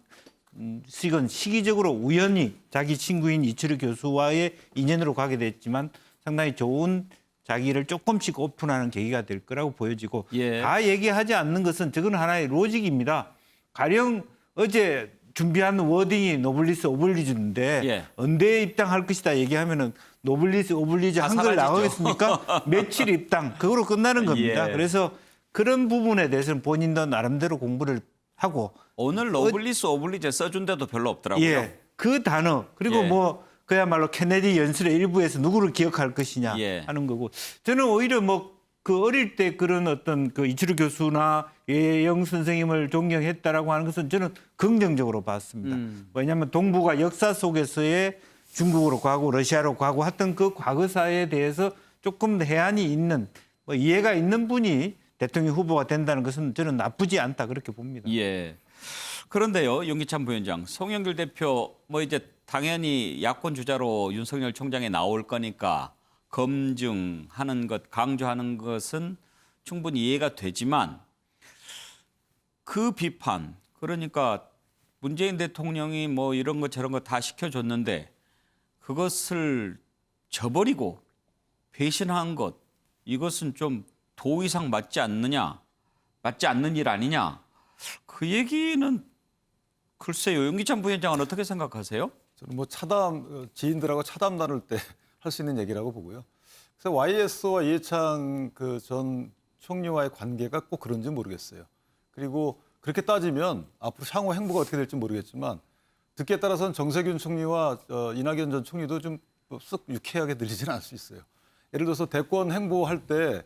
Speaker 4: 식은 시기적으로 우연히 자기 친구인 이철우 교수와의 인연으로 가게 됐지만 상당히 좋은 자기를 조금씩 오픈하는 계기가 될 거라고 보여지고
Speaker 1: 예.
Speaker 4: 다 얘기하지 않는 것은 저건 하나의 로직입니다. 가령 어제 준비한 워딩이 노블리스 오블리주인데
Speaker 1: 예.
Speaker 4: 언제 입당할 것이다 얘기하면은 노블리스 오블리주
Speaker 1: 다
Speaker 4: 한글
Speaker 1: 사라지죠.
Speaker 4: 나오겠습니까? 며칠 입당 그거로 끝나는 겁니다.
Speaker 1: 예.
Speaker 4: 그래서 그런 부분에 대해서는 본인도 나름대로 공부를 하고
Speaker 1: 오늘 노블리스 오블리제 써준 데도 별로 없더라고요.
Speaker 4: 예, 그 단어 그리고
Speaker 1: 예.
Speaker 4: 뭐 그야말로 케네디 연설의 일부에서 누구를 기억할 것이냐
Speaker 1: 예.
Speaker 4: 하는 거고 저는 오히려 뭐 그 어릴 때 그런 어떤 그 이철우 교수나 예영 선생님을 존경했다라고 하는 것은 저는 긍정적으로 봤습니다. 왜냐하면 동북아 역사 속에서의 중국으로 가고 러시아로 가고 했던 그 과거사에 대해서 조금 해안이 있는 뭐 이해가 있는 분이 대통령 후보가 된다는 것은 저는 나쁘지 않다 그렇게 봅니다.
Speaker 1: 예. 그런데요, 윤기찬 부위원장, 송영길 대표 뭐 이제 당연히 야권 주자로 윤석열 총장에 나올 거니까 검증하는 것, 강조하는 것은 충분히 이해가 되지만 그 비판, 그러니까 문재인 대통령이 뭐 이런 것 저런 거 다 시켜줬는데 그것을 저버리고 배신한 것, 이것은 좀 도의상 맞지 않느냐, 맞지 않는 일 아니냐. 그 얘기는 글쎄요. 윤기찬 부위원장은 어떻게 생각하세요?
Speaker 3: 저는 뭐 지인들하고 차담 나눌 때 할 수 있는 얘기라고 보고요. 그래서 YS와 이해창 그 전 총리와의 관계가 꼭 그런지 모르겠어요. 그리고 그렇게 따지면 앞으로 향후 행보가 어떻게 될지 모르겠지만 듣기에 따라서는 정세균 총리와 이낙연 전 총리도 좀 쓱 유쾌하게 들리지는 않을 수 있어요. 예를 들어서 대권 행보할 때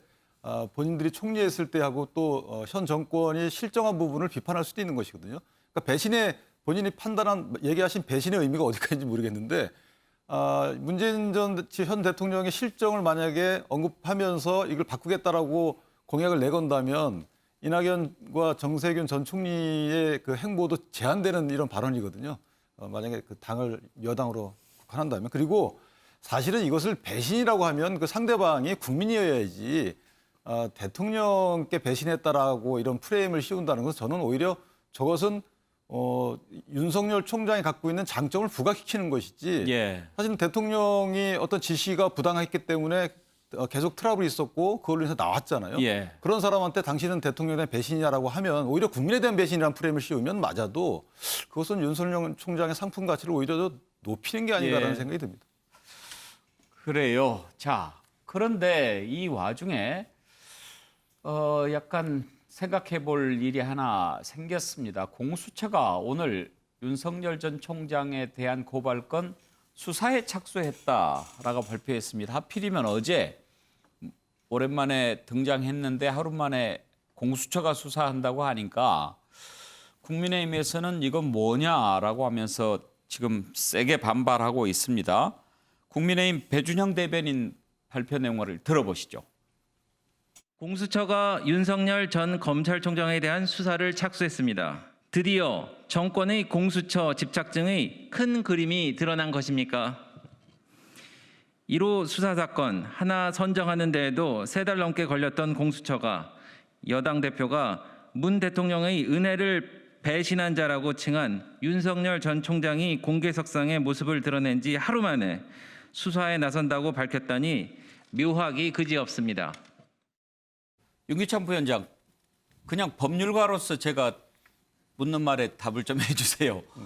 Speaker 3: 본인들이 총리했을 때하고 또 현 정권이 실정한 부분을 비판할 수도 있는 것이거든요. 그러니까 본인이 얘기하신 배신의 의미가 어디까지인지 모르겠는데 문재인 현 대통령의 실정을 만약에 언급하면서 이걸 바꾸겠다라고 공약을 내건다면 이낙연과 정세균 전 총리의 그 행보도 제한되는 이런 발언이거든요. 만약에 그 당을 여당으로 국한한다면. 그리고 사실은 이것을 배신이라고 하면 그 상대방이 국민이어야지 대통령께 배신했다라고 이런 프레임을 씌운다는 것은 저는 오히려 저것은 윤석열 총장이 갖고 있는 장점을 부각시키는 것이지
Speaker 1: 예.
Speaker 3: 사실은 대통령이 어떤 지시가 부당했기 때문에 계속 트러블이 있었고 그걸로 인해서 나왔잖아요.
Speaker 1: 예.
Speaker 3: 그런 사람한테 당신은 대통령에 대한 배신이냐라고 하면 오히려 국민에 대한 배신이라는 프레임을 씌우면 맞아도 그것은 윤석열 총장의 상품 가치를 오히려 더 높이는 게 아닌가라는
Speaker 1: 예.
Speaker 3: 생각이 듭니다.
Speaker 1: 그래요. 자, 그런데 이 와중에 약간 생각해 볼 일이 하나 생겼습니다. 공수처가 오늘 윤석열 전 총장에 대한 고발건 수사에 착수했다라고 발표했습니다. 하필이면 어제 오랜만에 등장했는데 하루 만에 공수처가 수사한다고 하니까 국민의힘에서는 이건 뭐냐라고 하면서 지금 세게 반발하고 있습니다. 국민의힘 배준형 대변인 발표 내용을 들어보시죠.
Speaker 16: 공수처가 윤석열 전 검찰총장에 대한 수사를 착수했습니다. 드디어 정권의 공수처 집착증의 큰 그림이 드러난 것입니까? 1호 수사 사건 하나 선정하는 데에도 3달 넘게 걸렸던 공수처가 여당 대표가 문 대통령의 은혜를 배신한 자라고 칭한 윤석열 전 총장이 공개석상의 모습을 드러낸 지 하루 만에 수사에 나선다고 밝혔다니 묘하기 그지없습니다.
Speaker 1: 윤기찬 부위원장, 그냥 법률가로서 제가 묻는 말에 답을 좀 해주세요.
Speaker 3: 네.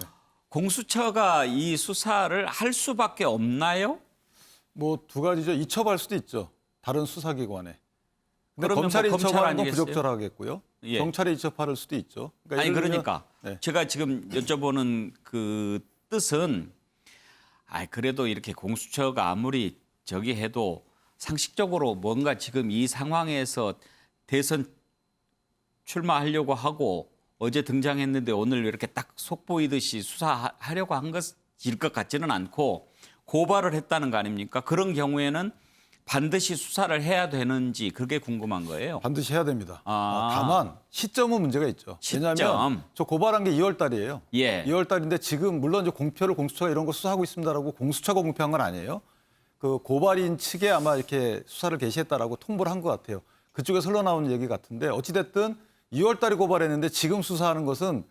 Speaker 1: 공수처가 이 수사를 할 수밖에 없나요?
Speaker 3: 뭐 두 가지죠. 이첩할 수도 있죠. 다른 수사기관에. 근데
Speaker 1: 그러면
Speaker 3: 검찰이
Speaker 1: 뭐 검찰
Speaker 3: 이첩하는 건
Speaker 1: 아니겠어요?
Speaker 3: 부적절하겠고요.
Speaker 1: 예.
Speaker 3: 경찰이 이첩할 수도 있죠.
Speaker 1: 아니
Speaker 3: 예를 들면-
Speaker 1: 그러니까
Speaker 3: 네.
Speaker 1: 제가 지금 여쭤보는 그 뜻은 그래도 이렇게 공수처가 아무리 저기 해도 상식적으로 뭔가 지금 이 상황에서 대선 출마하려고 하고 어제 등장했는데 오늘 이렇게 딱 속보이듯이 수사하려고 한 것일 것 같지는 않고 고발을 했다는 거 아닙니까? 그런 경우에는 반드시 수사를 해야 되는지 그게 궁금한 거예요.
Speaker 3: 반드시 해야 됩니다. 다만 시점은 문제가 있죠. 왜냐하면 저 고발한 게 2월 달이에요.
Speaker 1: 예.
Speaker 3: 2월 달인데 지금 물론 이제 공표를 공수처가 이런 거 수사하고 있습니다라고 공수처가 공표한 건 아니에요. 그 고발인 측에 아마 이렇게 수사를 개시했다라고 통보를 한 것 같아요. 그쪽에서 흘러나온 얘기 같은데 어찌됐든 2월 달에 고발했는데 지금 수사하는 것은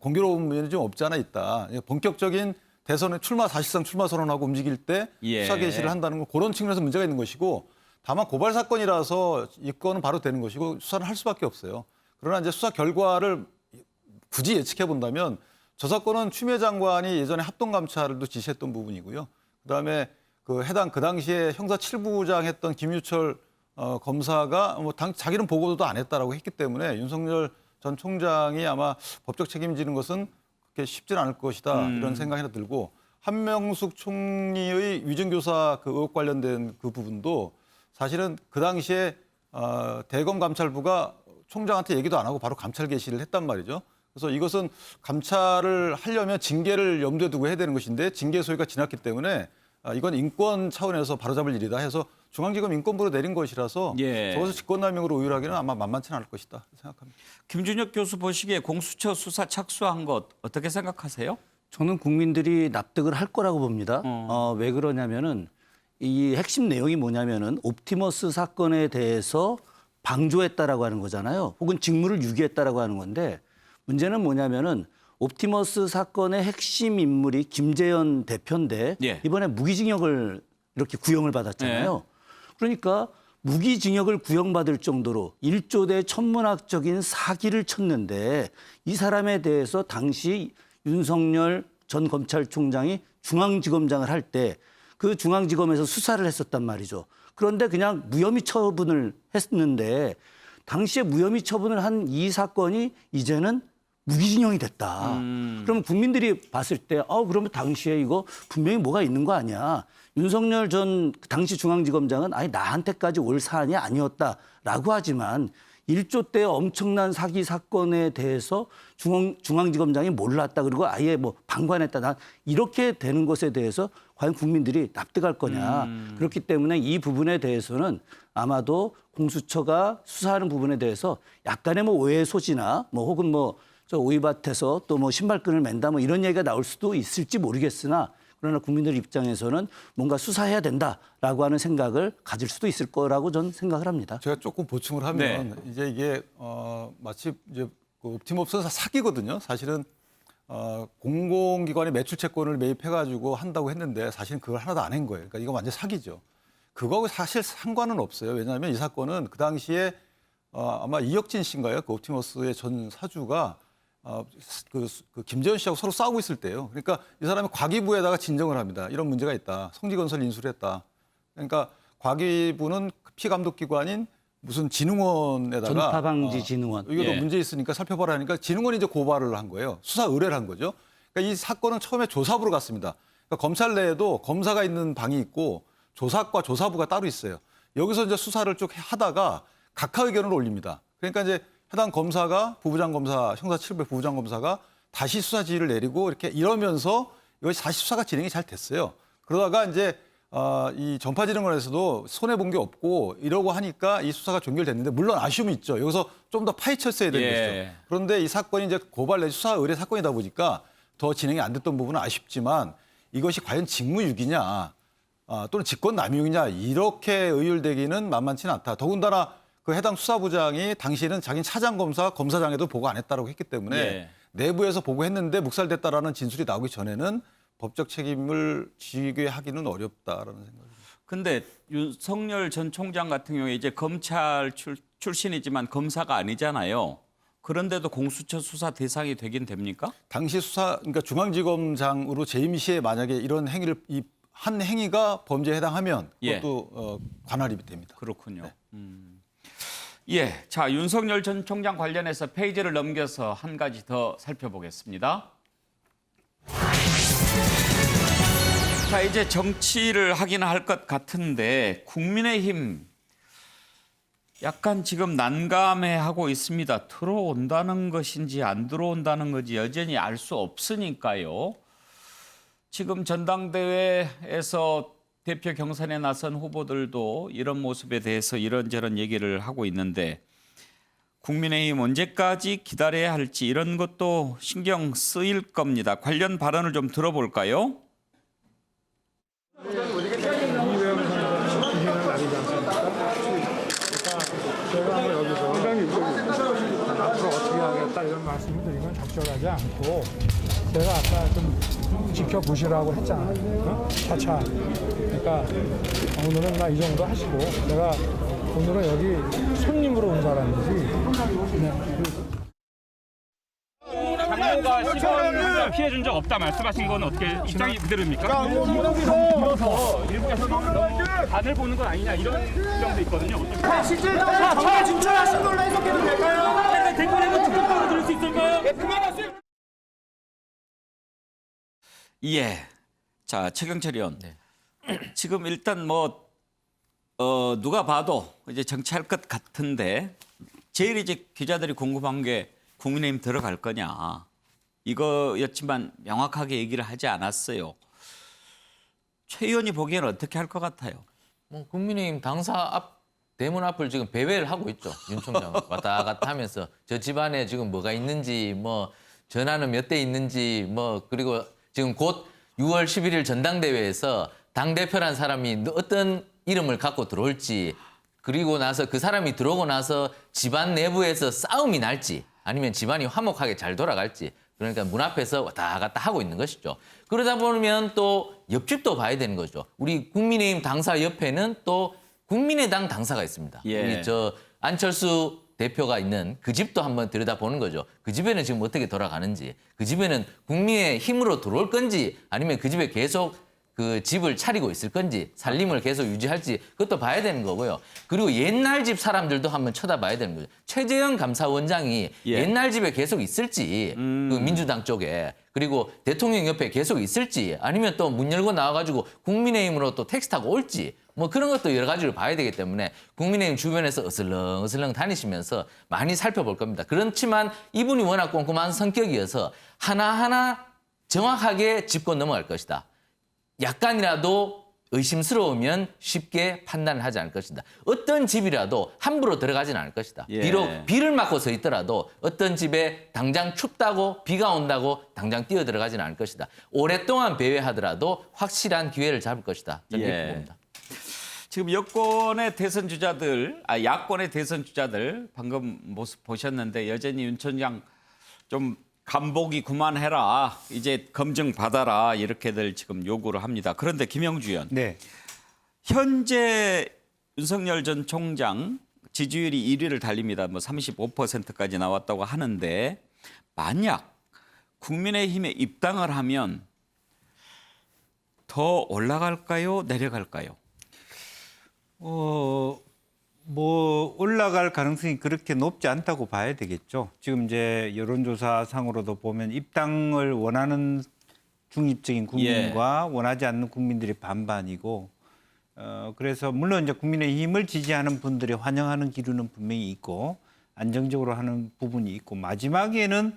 Speaker 3: 공교로운 면이 좀 없지 않아 있다. 본격적인 대선에 사실상 출마 선언하고 움직일 때 수사 개시를 한다는 건 그런 측면에서 문제가 있는 것이고 다만 고발 사건이라서 입건은 바로 되는 것이고 수사를 할 수밖에 없어요. 그러나 이제 수사 결과를 굳이 예측해 본다면 저 사건은 추미애 장관이 예전에 합동감찰도 지시했던 부분이고요. 그다음에 그 당시에 형사 7부장 했던 김유철 검사가 자기는 보고도 안 했다라고 했기 때문에 윤석열 전 총장이 아마 법적 책임지는 것은 그렇게 쉽지는 않을 것이다 이런 생각이 하나 들고 한명숙 총리의 위증교사 그 의혹 관련된 그 부분도 사실은 그 당시에 대검 감찰부가 총장한테 얘기도 안 하고 바로 감찰 개시를 했단 말이죠. 그래서 이것은 감찰을 하려면 징계를 염두에 두고 해야 되는 것인데 징계 소위가 지났기 때문에 이건 인권 차원에서 바로잡을 일이다 해서 중앙지검 인권부로 내린 것이라서 저것을 직권남용으로 의율하기는 아마 만만치는 않을 것이다 생각합니다.
Speaker 1: 김준혁 교수 보시기에 공수처 수사 착수한 것 어떻게 생각하세요?
Speaker 7: 저는 국민들이 납득을 할 거라고 봅니다. 왜 그러냐면은 이 핵심 내용이 뭐냐면은 옵티머스 사건에 대해서 방조했다라고 하는 거잖아요. 혹은 직무를 유기했다라고 하는 건데 문제는 뭐냐면은 옵티머스 사건의 핵심 인물이 김재현 대표인데 이번에 무기징역을 이렇게 구형을 받았잖아요. 그러니까 무기징역을 구형받을 정도로 일조대 천문학적인 사기를 쳤는데 이 사람에 대해서 당시 윤석열 전 검찰총장이 중앙지검장을 할 때 그 중앙지검에서 수사를 했었단 말이죠. 그런데 그냥 무혐의 처분을 했는데 당시에 무혐의 처분을 한 이 사건이 이제는 무기징역이 됐다. 그러면 국민들이 봤을 때 그러면 당시에 이거 분명히 뭐가 있는 거 아니야. 윤석열 전 당시 중앙지검장은 나한테까지 올 사안이 아니었다라고 하지만 1조 때 엄청난 사기 사건에 대해서 중앙지검장이 몰랐다. 그리고 아예 방관했다. 이렇게 되는 것에 대해서 과연 국민들이 납득할 거냐. 그렇기 때문에 이 부분에 대해서는 아마도 공수처가 수사하는 부분에 대해서 약간의 오해의 소지나 혹은 저 오이밭에서 또 신발끈을 맨다 이런 얘기가 나올 수도 있을지 모르겠으나 그러나 국민들 입장에서는 뭔가 수사해야 된다라고 하는 생각을 가질 수도 있을 거라고 저는 생각을 합니다.
Speaker 3: 제가 조금 보충을 하면 이제 이게 마치 이제 그 옵티머스는 사기거든요. 사실은 공공기관의 매출 채권을 매입해가지고 한다고 했는데 사실은 그걸 하나도 안 한 거예요. 그러니까 이거 완전 사기죠. 그거하고 사실 상관은 없어요. 왜냐하면 이 사건은 그 당시에 아마 이혁진 씨인가요? 그 옵티머스의 전 사주가 그 김재현 씨하고 서로 싸우고 있을 때예요. 그러니까 이 사람이 과기부에다가 진정을 합니다. 이런 문제가 있다. 성지건설 인수를 했다. 그러니까 과기부는 피감독기관인 무슨 진흥원에다가
Speaker 7: 전파방지진흥원
Speaker 3: 이것도 문제 있으니까 살펴봐라 하니까 진흥원이 이제 고발을 한 거예요. 수사 의뢰를 한 거죠. 그러니까 이 사건은 처음에 조사부로 갔습니다. 그러니까 검찰 내에도 검사가 있는 방이 있고 조사과 조사부가 따로 있어요. 여기서 이제 수사를 쭉 하다가 각하 의견을 올립니다. 그러니까 이제 해당 검사가 부부장 검사, 형사 7배 부부장 검사가 다시 수사 지휘를 내리고 이렇게 이러면서 이것이 다시 수사가 진행이 잘 됐어요. 그러다가 이제 이 전파진흥원에서도 손해 본 게 없고 이러고 하니까 이 수사가 종결됐는데 물론 아쉬움이 있죠. 여기서 좀 더 파헤쳤어야 되는 것이죠. 그런데 이 사건이 이제 고발 내지 수사 의뢰 사건이다 보니까 더 진행이 안 됐던 부분은 아쉽지만 이것이 과연 직무유기냐 또는 직권남용이냐 이렇게 의율되기는 만만치는 않다. 더군다나 그 해당 수사부장이 당시에는 자기는 차장검사, 검사장에도 보고 안 했다고 했기 때문에 내부에서 보고했는데 묵살됐다라는 진술이 나오기 전에는 법적 책임을 지게 하기는 어렵다라는 생각입니다.
Speaker 1: 근데 윤석열 전 총장 같은 경우에 이제 검찰 출신이지만 검사가 아니잖아요. 그런데도 공수처 수사 대상이 되긴 됩니까?
Speaker 3: 당시 수사, 그러니까 중앙지검장으로 재임 시에 만약에 이런 행위를 한 행위가 범죄에 해당하면 그것도 관할이 됩니다.
Speaker 1: 그렇군요. 예, 자 윤석열 전 총장 관련해서 페이지를 넘겨서 한 가지 더 살펴보겠습니다. 자, 이제 정치를 하긴 할 것 같은데 국민의힘 약간 지금 난감해하고 있습니다. 들어온다는 것인지 안 들어온다는 건지 여전히 알 수 없으니까요. 지금 전당대회에서 대표 경선에 나선 후보들도 이런 모습에 대해서 이런저런 얘기를 하고 있는데 국민의힘 언제까지 기다려야 할지 이런 것도 신경 쓰일 겁니다. 관련 발언을 좀 들어볼까요?
Speaker 11: 제가 여기서 앞으로 어떻게 하겠다 이런 말씀을 드리면 적절하지 않고 제가 아까 좀 지켜보시라고 했잖아요. 차차. 그러니까 오늘은 나 이 정도 하시고 제가 오늘은 여기 손님으로 온 사람이지.
Speaker 17: 장관과 시범 피해준 적 없다 말씀하신 건 어떻게 입장이 그대로입니까? 일부에서 간을 보는 건 아니냐 이런 주장도 있거든요.
Speaker 12: 실제로 차 진출하신 걸로 해석해도 될까요?
Speaker 17: 댓글에도 직접적으로 들을 수 있을까요?
Speaker 1: 예. 자, 최경철 의원. 지금 일단 누가 봐도 이제 정치할 것 같은데 제일 이제 기자들이 궁금한 게 국민의힘 들어갈 거냐. 이거였지만 명확하게 얘기를 하지 않았어요. 최 의원이 보기에는 어떻게 할 것 같아요?
Speaker 8: 국민의힘 당사 대문 앞을 지금 배회를 하고 있죠. 윤 총장 왔다 갔다 하면서 저 집안에 지금 뭐가 있는지 전화는 몇 대 있는지 그리고 지금 곧 6월 11일 전당대회에서 당대표란 사람이 어떤 이름을 갖고 들어올지 그리고 나서 그 사람이 들어오고 나서 집안 내부에서 싸움이 날지 아니면 집안이 화목하게 잘 돌아갈지 그러니까 문 앞에서 왔다 갔다 하고 있는 것이죠. 그러다 보면 또 옆집도 봐야 되는 거죠. 우리 국민의힘 당사 옆에는 또 국민의당 당사가 있습니다. 우리 안철수 대표가 있는 그 집도 한번 들여다보는 거죠. 그 집에는 지금 어떻게 돌아가는지, 그 집에는 국민의 힘으로 들어올 건지 아니면 그 집에 계속 그 집을 차리고 있을 건지 살림을 계속 유지할지 그것도 봐야 되는 거고요. 그리고 옛날 집 사람들도 한번 쳐다봐야 되는 거죠. 최재형 감사원장이 옛날 집에 계속 있을지 그 민주당 쪽에 그리고 대통령 옆에 계속 있을지 아니면 또 문 열고 나와가지고 국민의힘으로 또 택시 타고 올지 그런 것도 여러 가지를 봐야 되기 때문에 국민의힘 주변에서 어슬렁어슬렁 다니시면서 많이 살펴볼 겁니다. 그렇지만 이분이 워낙 꼼꼼한 성격이어서 하나하나 정확하게 짚고 넘어갈 것이다. 약간이라도 의심스러우면 쉽게 판단을 하지 않을 것이다. 어떤 집이라도 함부로 들어가지는 않을 것이다. 비록 비를 맞고 서 있더라도 어떤 집에 당장 춥다고 비가 온다고 당장 뛰어 들어가지는 않을 것이다. 오랫동안 배회하더라도 확실한 기회를 잡을 것이다. 저는 이렇게 봅니다.
Speaker 1: 지금 야권의 대선 주자들 방금 모습 보셨는데 여전히 윤 총장 좀 간보기 그만해라. 이제 검증 받아라. 이렇게들 지금 요구를 합니다. 그런데 김영주 의원. 현재 윤석열 전 총장 지지율이 1위를 달립니다. 35%까지 나왔다고 하는데 만약 국민의힘에 입당을 하면 더 올라갈까요? 내려갈까요?
Speaker 4: 올라갈 가능성이 그렇게 높지 않다고 봐야 되겠죠. 지금 이제 여론조사상으로도 보면 입당을 원하는 중립적인 국민과 원하지 않는 국민들이 반반이고 그래서 물론 이제 국민의힘을 지지하는 분들이 환영하는 기류는 분명히 있고 안정적으로 하는 부분이 있고 마지막에는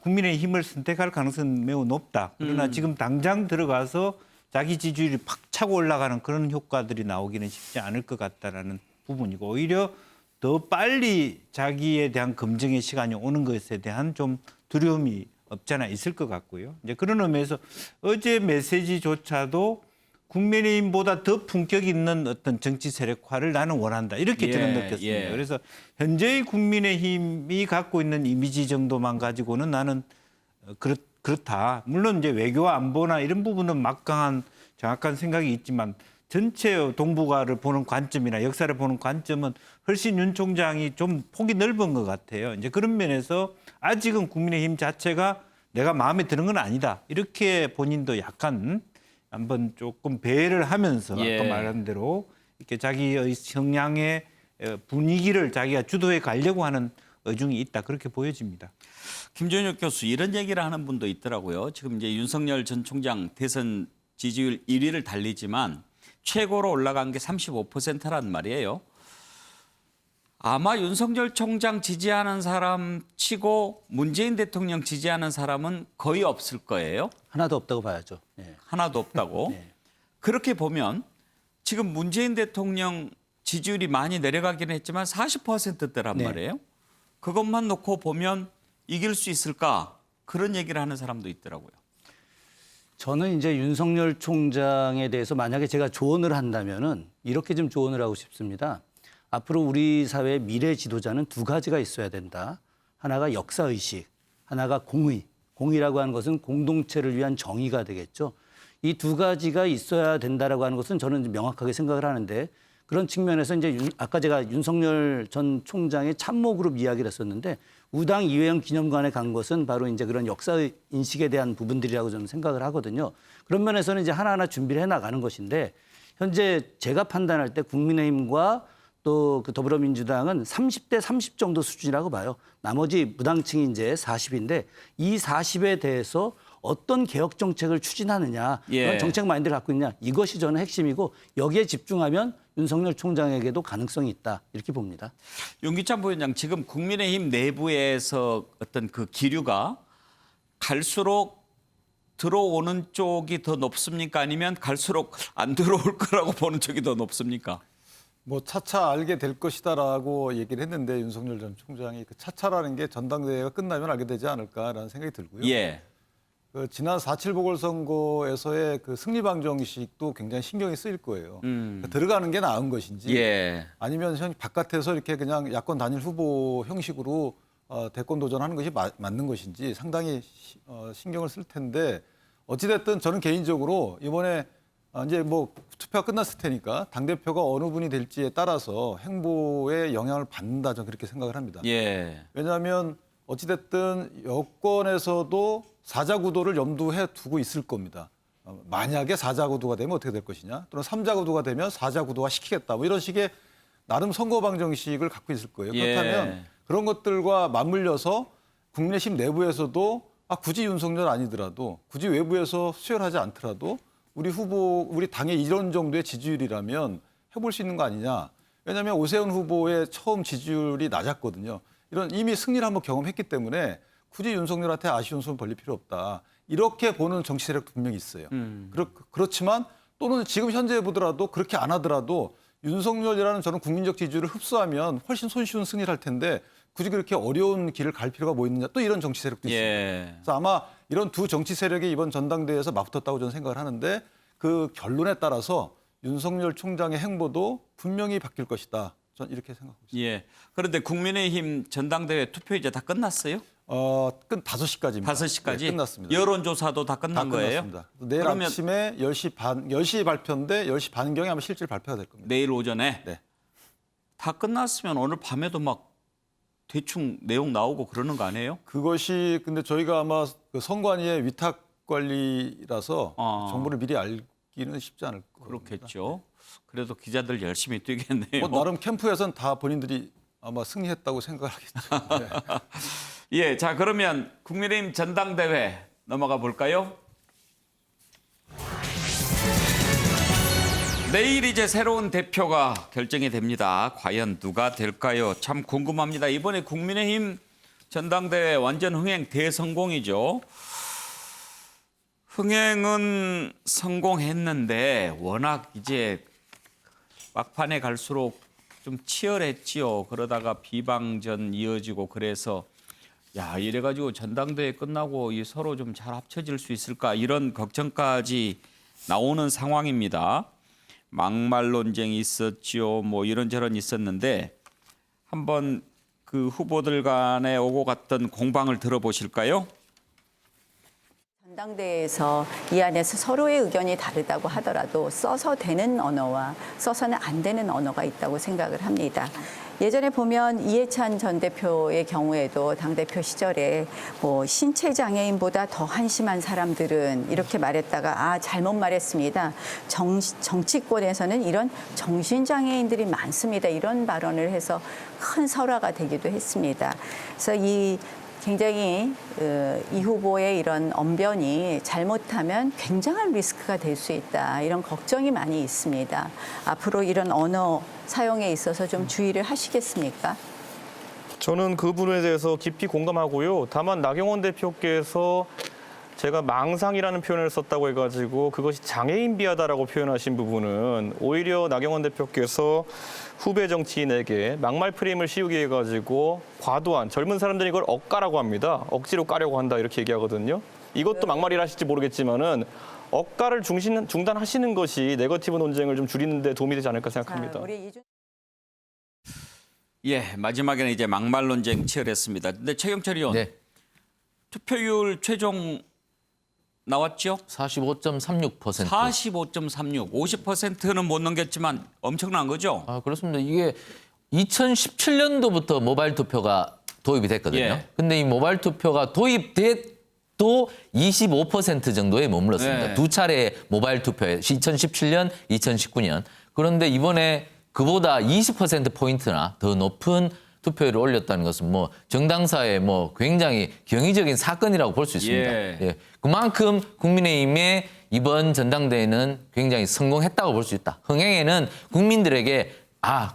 Speaker 4: 국민의힘을 선택할 가능성은 매우 높다. 그러나 지금 당장 들어가서 자기 지지율이 팍 차고 올라가는 그런 효과들이 나오기는 쉽지 않을 것 같다라는 부분이고 오히려 더 빨리 자기에 대한 검증의 시간이 오는 것에 대한 좀 두려움이 없잖아 있을 것 같고요. 이제 그런 의미에서 어제 메시지조차도 국민의힘보다 더 품격 있는 어떤 정치 세력화를 나는 원한다. 이렇게 저는 느꼈습니다. 그래서 현재의 국민의힘이 갖고 있는 이미지 정도만 가지고는 나는 그렇다. 물론 이제 외교와 안보나 이런 부분은 막강한 정확한 생각이 있지만 전체 동북아를 보는 관점이나 역사를 보는 관점은 훨씬 윤 총장이 좀 폭이 넓은 것 같아요. 이제 그런 면에서 아직은 국민의힘 자체가 내가 마음에 드는 건 아니다. 이렇게 본인도 약간 한번 조금 배회를 하면서 아까 말한 대로 이렇게 자기의 성향의 분위기를 자기가 주도해 가려고 하는 의중이 있다. 그렇게 보여집니다.
Speaker 1: 김준혁 교수 이런 얘기를 하는 분도 있더라고요. 지금 이제 윤석열 전 총장 대선 지지율 1위를 달리지만 최고로 올라간 게 35%란 말이에요. 아마 윤석열 총장 지지하는 사람 치고 문재인 대통령 지지하는 사람은 거의 없을 거예요.
Speaker 7: 하나도 없다고 봐야죠. 네.
Speaker 1: 하나도 없다고.
Speaker 7: 네.
Speaker 1: 그렇게 보면 지금 문재인 대통령 지지율이 많이 내려가긴 했지만 40%대란
Speaker 7: 네.
Speaker 1: 말이에요. 그것만 놓고 보면 이길 수 있을까? 그런 얘기를 하는 사람도 있더라고요.
Speaker 7: 저는 이제 윤석열 총장에 대해서 만약에 제가 조언을 한다면은 이렇게 좀 조언을 하고 싶습니다. 앞으로 우리 사회의 미래 지도자는 두 가지가 있어야 된다. 하나가 역사의식, 하나가 공의. 공의라고 하는 것은 공동체를 위한 정의가 되겠죠. 이 두 가지가 있어야 된다라고 하는 것은 저는 명확하게 생각을 하는데 그런 측면에서 이제 아까 제가 윤석열 전 총장의 참모그룹 이야기를 했었는데 우당 이회영 기념관에 간 것은 바로 이제 그런 역사 인식에 대한 부분들이라고 저는 생각을 하거든요. 그런 면에서는 이제 하나하나 준비를 해 나가는 것인데 현재 제가 판단할 때 국민의힘과 또 그 더불어민주당은 30대 30 정도 수준이라고 봐요. 나머지 무당층이 이제 40인데 이 40에 대해서 어떤 개혁 정책을 추진하느냐, 그런 정책 마인드를 갖고 있냐 이것이 저는 핵심이고 여기에 집중하면 윤석열 총장에게도 가능성이 있다 이렇게 봅니다.
Speaker 1: 윤기찬 부위원장 지금 국민의힘 내부에서 어떤 그 기류가 갈수록 들어오는 쪽이 더 높습니까? 아니면 갈수록 안 들어올 거라고 보는 쪽이 더 높습니까?
Speaker 3: 뭐 차차 알게 될 것이다라고 얘기를 했는데 윤석열 전 총장이 그 차차라는 게 전당대회가 끝나면 알게 되지 않을까라는 생각이 들고요. 그 지난 4.7 보궐선거에서의 그 승리방정식도 굉장히 신경이 쓰일 거예요. 그러니까 들어가는 게 나은 것인지 아니면 바깥에서 이렇게 그냥 야권 단일 후보 형식으로 대권 도전하는 것이 맞는 것인지 상당히 신경을 쓸 텐데 어찌됐든 저는 개인적으로 이번에 이제 뭐 투표가 끝났을 테니까 당대표가 어느 분이 될지에 따라서 행보에 영향을 받는다 저는 그렇게 생각을 합니다. 왜냐하면 어찌됐든 여권에서도 사자구도를 염두에 두고 있을 겁니다. 만약에 사자구도가 되면 어떻게 될 것이냐 또는 삼자구도가 되면 사자구도화 시키겠다 뭐 이런 식의 나름 선거방정식을 갖고 있을 거예요. 그렇다면 그런 것들과 맞물려서 국민의힘 내부에서도 굳이 윤석열 아니더라도 굳이 외부에서 수혈하지 않더라도 우리 당의 이런 정도의 지지율이라면 해볼 수 있는 거 아니냐. 왜냐하면 오세훈 후보의 처음 지지율이 낮았거든요. 이미 승리를 한번 경험했기 때문에 굳이 윤석열한테 아쉬운 손 벌릴 필요 없다. 이렇게 보는 정치 세력도 분명히 있어요. 그렇지만 또는 지금 현재 보더라도 그렇게 안 하더라도 윤석열이라는 저는 국민적 지지율을 흡수하면 훨씬 손쉬운 승리를 할 텐데 굳이 그렇게 어려운 길을 갈 필요가 뭐 있느냐 또 이런 정치 세력도 있습니다. 그래서 아마 이런 두 정치 세력이 이번 전당대회에서 맞붙었다고 저는 생각을 하는데 그 결론에 따라서 윤석열 총장의 행보도 분명히 바뀔 것이다. 저는 이렇게 생각하고 있습니다.
Speaker 1: 그런데 국민의힘 전당대회 투표 이제 다 끝났어요?
Speaker 3: 5시까지입니다.
Speaker 1: 5시까지?
Speaker 3: 네, 끝났습니다.
Speaker 1: 여론조사도 다 끝난 거예요?
Speaker 3: 끝났습니다. 내일 아침에 10시 발표인데 10시 반경에 아마 실질 발표가 될 겁니다.
Speaker 1: 내일 오전에?
Speaker 3: 네.
Speaker 1: 다 끝났으면 오늘 밤에도 막 대충 내용 나오고 그러는 거 아니에요?
Speaker 3: 그것이 근데 저희가 아마 그 선관위의 위탁 관리라서 정보를 미리 알기는 쉽지 않을 거예요.
Speaker 1: 그렇겠죠. 그래도 기자들 열심히 뛰겠네요.
Speaker 3: 나름 캠프에서는 다 본인들이 아마 승리했다고 생각을 하겠죠. 네.
Speaker 1: 자 그러면 국민의힘 전당대회 넘어가 볼까요? 내일 이제 새로운 대표가 결정이 됩니다. 과연 누가 될까요? 참 궁금합니다. 이번에 국민의힘 전당대회 완전 흥행 대성공이죠. 흥행은 성공했는데 워낙 이제 막판에 갈수록 좀 치열했지요. 그러다가 비방전 이어지고 그래서 야 이래가지고 전당대회 끝나고 이 서로 좀 잘 합쳐질 수 있을까 이런 걱정까지 나오는 상황입니다. 막말 논쟁이 있었지요. 뭐 이런저런 있었는데 한번 그 후보들 간에 오고 갔던 공방을 들어보실까요?
Speaker 18: 전당대회에서 이 안에서 서로의 의견이 다르다고 하더라도 써서 되는 언어와 써서는 안 되는 언어가 있다고 생각을 합니다. 예전에 보면 이해찬 전 대표의 경우에도 당대표 시절에 뭐 신체 장애인보다 더 한심한 사람들은 이렇게 말했다가 잘못 말했습니다. 정치권에서는 이런 정신장애인들이 많습니다. 이런 발언을 해서 큰 설화가 되기도 했습니다. 그래서 굉장히 이 후보의 이런 언변이 잘못하면 굉장한 리스크가 될 수 있다. 이런 걱정이 많이 있습니다. 앞으로 이런 언어 사용에 있어서 좀 주의를 하시겠습니까?
Speaker 19: 저는 그 부분에 대해서 깊이 공감하고요. 다만 나경원 대표께서 제가 망상이라는 표현을 썼다고 해가지고 그것이 장애인 비하다라고 표현하신 부분은 오히려 나경원 대표께서 후배 정치인에게 막말 프레임을 씌우게 해가지고 과도한 젊은 사람들이 이걸 억까라고 합니다. 억지로 까려고 한다 이렇게 얘기하거든요. 이것도 막말이라 하실지 모르겠지만은 억까를 중단하시는 것이 네거티브 논쟁을 좀 줄이는 데 도움이 되지 않을까 생각합니다.
Speaker 1: 예, 마지막에는 이제 막말 논쟁 치열했습니다. 근데 최경철 의원 투표율 최종 나왔죠?
Speaker 8: 45.36%.
Speaker 1: 45.36. 50%는 못 넘겼지만 엄청난 거죠?
Speaker 8: 그렇습니다. 이게 2017년도부터 모바일 투표가 도입이 됐거든요.
Speaker 1: 예.
Speaker 8: 근데 이 모바일 투표가 도입돼도 25% 정도에 머물렀습니다.
Speaker 1: 네.
Speaker 8: 두 차례 모바일 투표에 2017년, 2019년. 그런데 이번에 그보다 20%포인트나 더 높은 투표율을 올렸다는 것은 뭐 정당사에 뭐 굉장히 경이적인 사건이라고 볼 수 있습니다. 예. 그만큼 국민의힘의 이번 전당대회는 굉장히 성공했다고 볼 수 있다. 흥행에는 국민들에게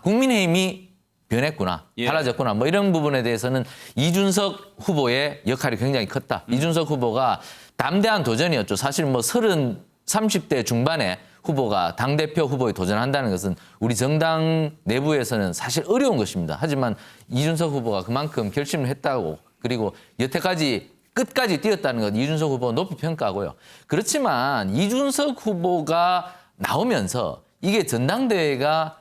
Speaker 8: 국민의힘이 변했구나, 달라졌구나 뭐 이런 부분에 대해서는 이준석 후보의 역할이 굉장히 컸다. 이준석 후보가 담대한 도전이었죠. 사실 뭐 30대 중반에 후보가 당대표 후보에 도전한다는 것은 우리 정당 내부에서는 사실 어려운 것입니다. 하지만 이준석 후보가 그만큼 결심을 했다고 그리고 여태까지 끝까지 뛰었다는 것 이준석 후보 높이 평가하고요. 그렇지만 이준석 후보가 나오면서 이게 전당대회가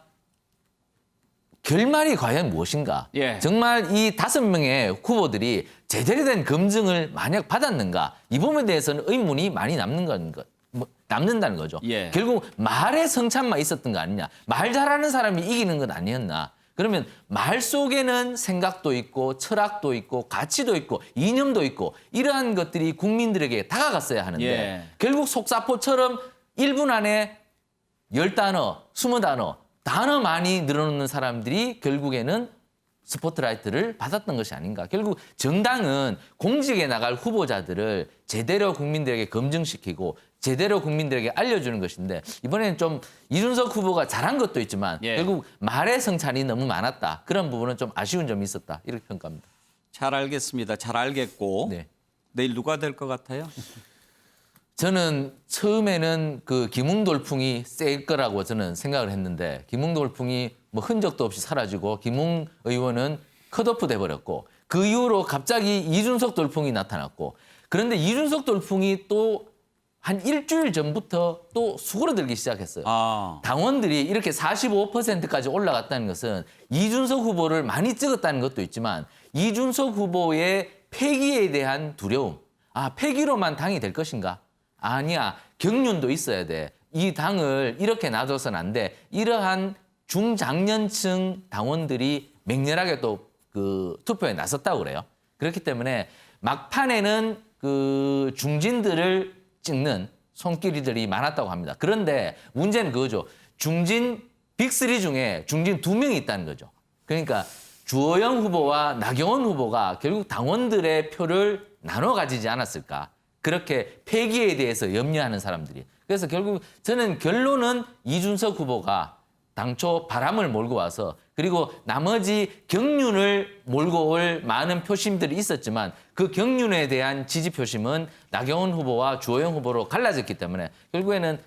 Speaker 8: 결말이 과연 무엇인가? 정말 이 5명의 후보들이 제대로 된 검증을 만약 받았는가? 이 부분에 대해서는 의문이 많이 남는다는 거죠. 결국 말의 성찬만 있었던 거 아니냐. 말 잘하는 사람이 이기는 건 아니었나. 그러면 말 속에는 생각도 있고 철학도 있고 가치도 있고 이념도 있고 이러한 것들이 국민들에게 다가갔어야 하는데 결국 속사포처럼 1분 안에 10단어, 20단어, 단어 많이 늘어놓는 사람들이 결국에는 스포트라이트를 받았던 것이 아닌가. 결국 정당은 공직에 나갈 후보자들을 제대로 국민들에게 검증시키고 제대로 국민들에게 알려주는 것인데 이번에는 좀 이준석 후보가 잘한 것도 있지만 결국 말의 성찬이 너무 많았다. 그런 부분은 좀 아쉬운 점이 있었다. 이렇게 평가합니다.
Speaker 1: 잘 알겠습니다. 잘 알겠고 내일 누가 될 것 같아요?
Speaker 8: 저는 처음에는 그 김웅돌풍이 셀 거라고 저는 생각을 했는데 김웅돌풍이 뭐 흔적도 없이 사라지고 김웅 의원은 컷오프 돼버렸고 그 이후로 갑자기 이준석 돌풍이 나타났고 그런데 이준석 돌풍이 또 한 일주일 전부터 또 수그러들기 시작했어요. 당원들이 이렇게 45%까지 올라갔다는 것은 이준석 후보를 많이 찍었다는 것도 있지만 이준석 후보의 패기에 대한 두려움. 패기로만 당이 될 것인가? 아니야. 경륜도 있어야 돼. 이 당을 이렇게 놔둬서는 안 돼. 이러한 중장년층 당원들이 맹렬하게 또 그 투표에 나섰다고 그래요. 그렇기 때문에 막판에는 그 중진들을 찍는 손길이들이 많았다고 합니다. 그런데 문제는 그거죠. 중진 빅3 중에 중진 2명이 있다는 거죠. 그러니까 주호영 후보와 나경원 후보가 결국 당원들의 표를 나눠 가지지 않았을까. 그렇게 폐기에 대해서 염려하는 사람들이. 그래서 결국 저는 결론은 이준석 후보가 당초 바람을 몰고 와서 그리고 나머지 경륜을 몰고 올 많은 표심들이 있었지만 그 경륜에 대한 지지 표심은 나경원 후보와 주호영 후보로 갈라졌기 때문에 결국에는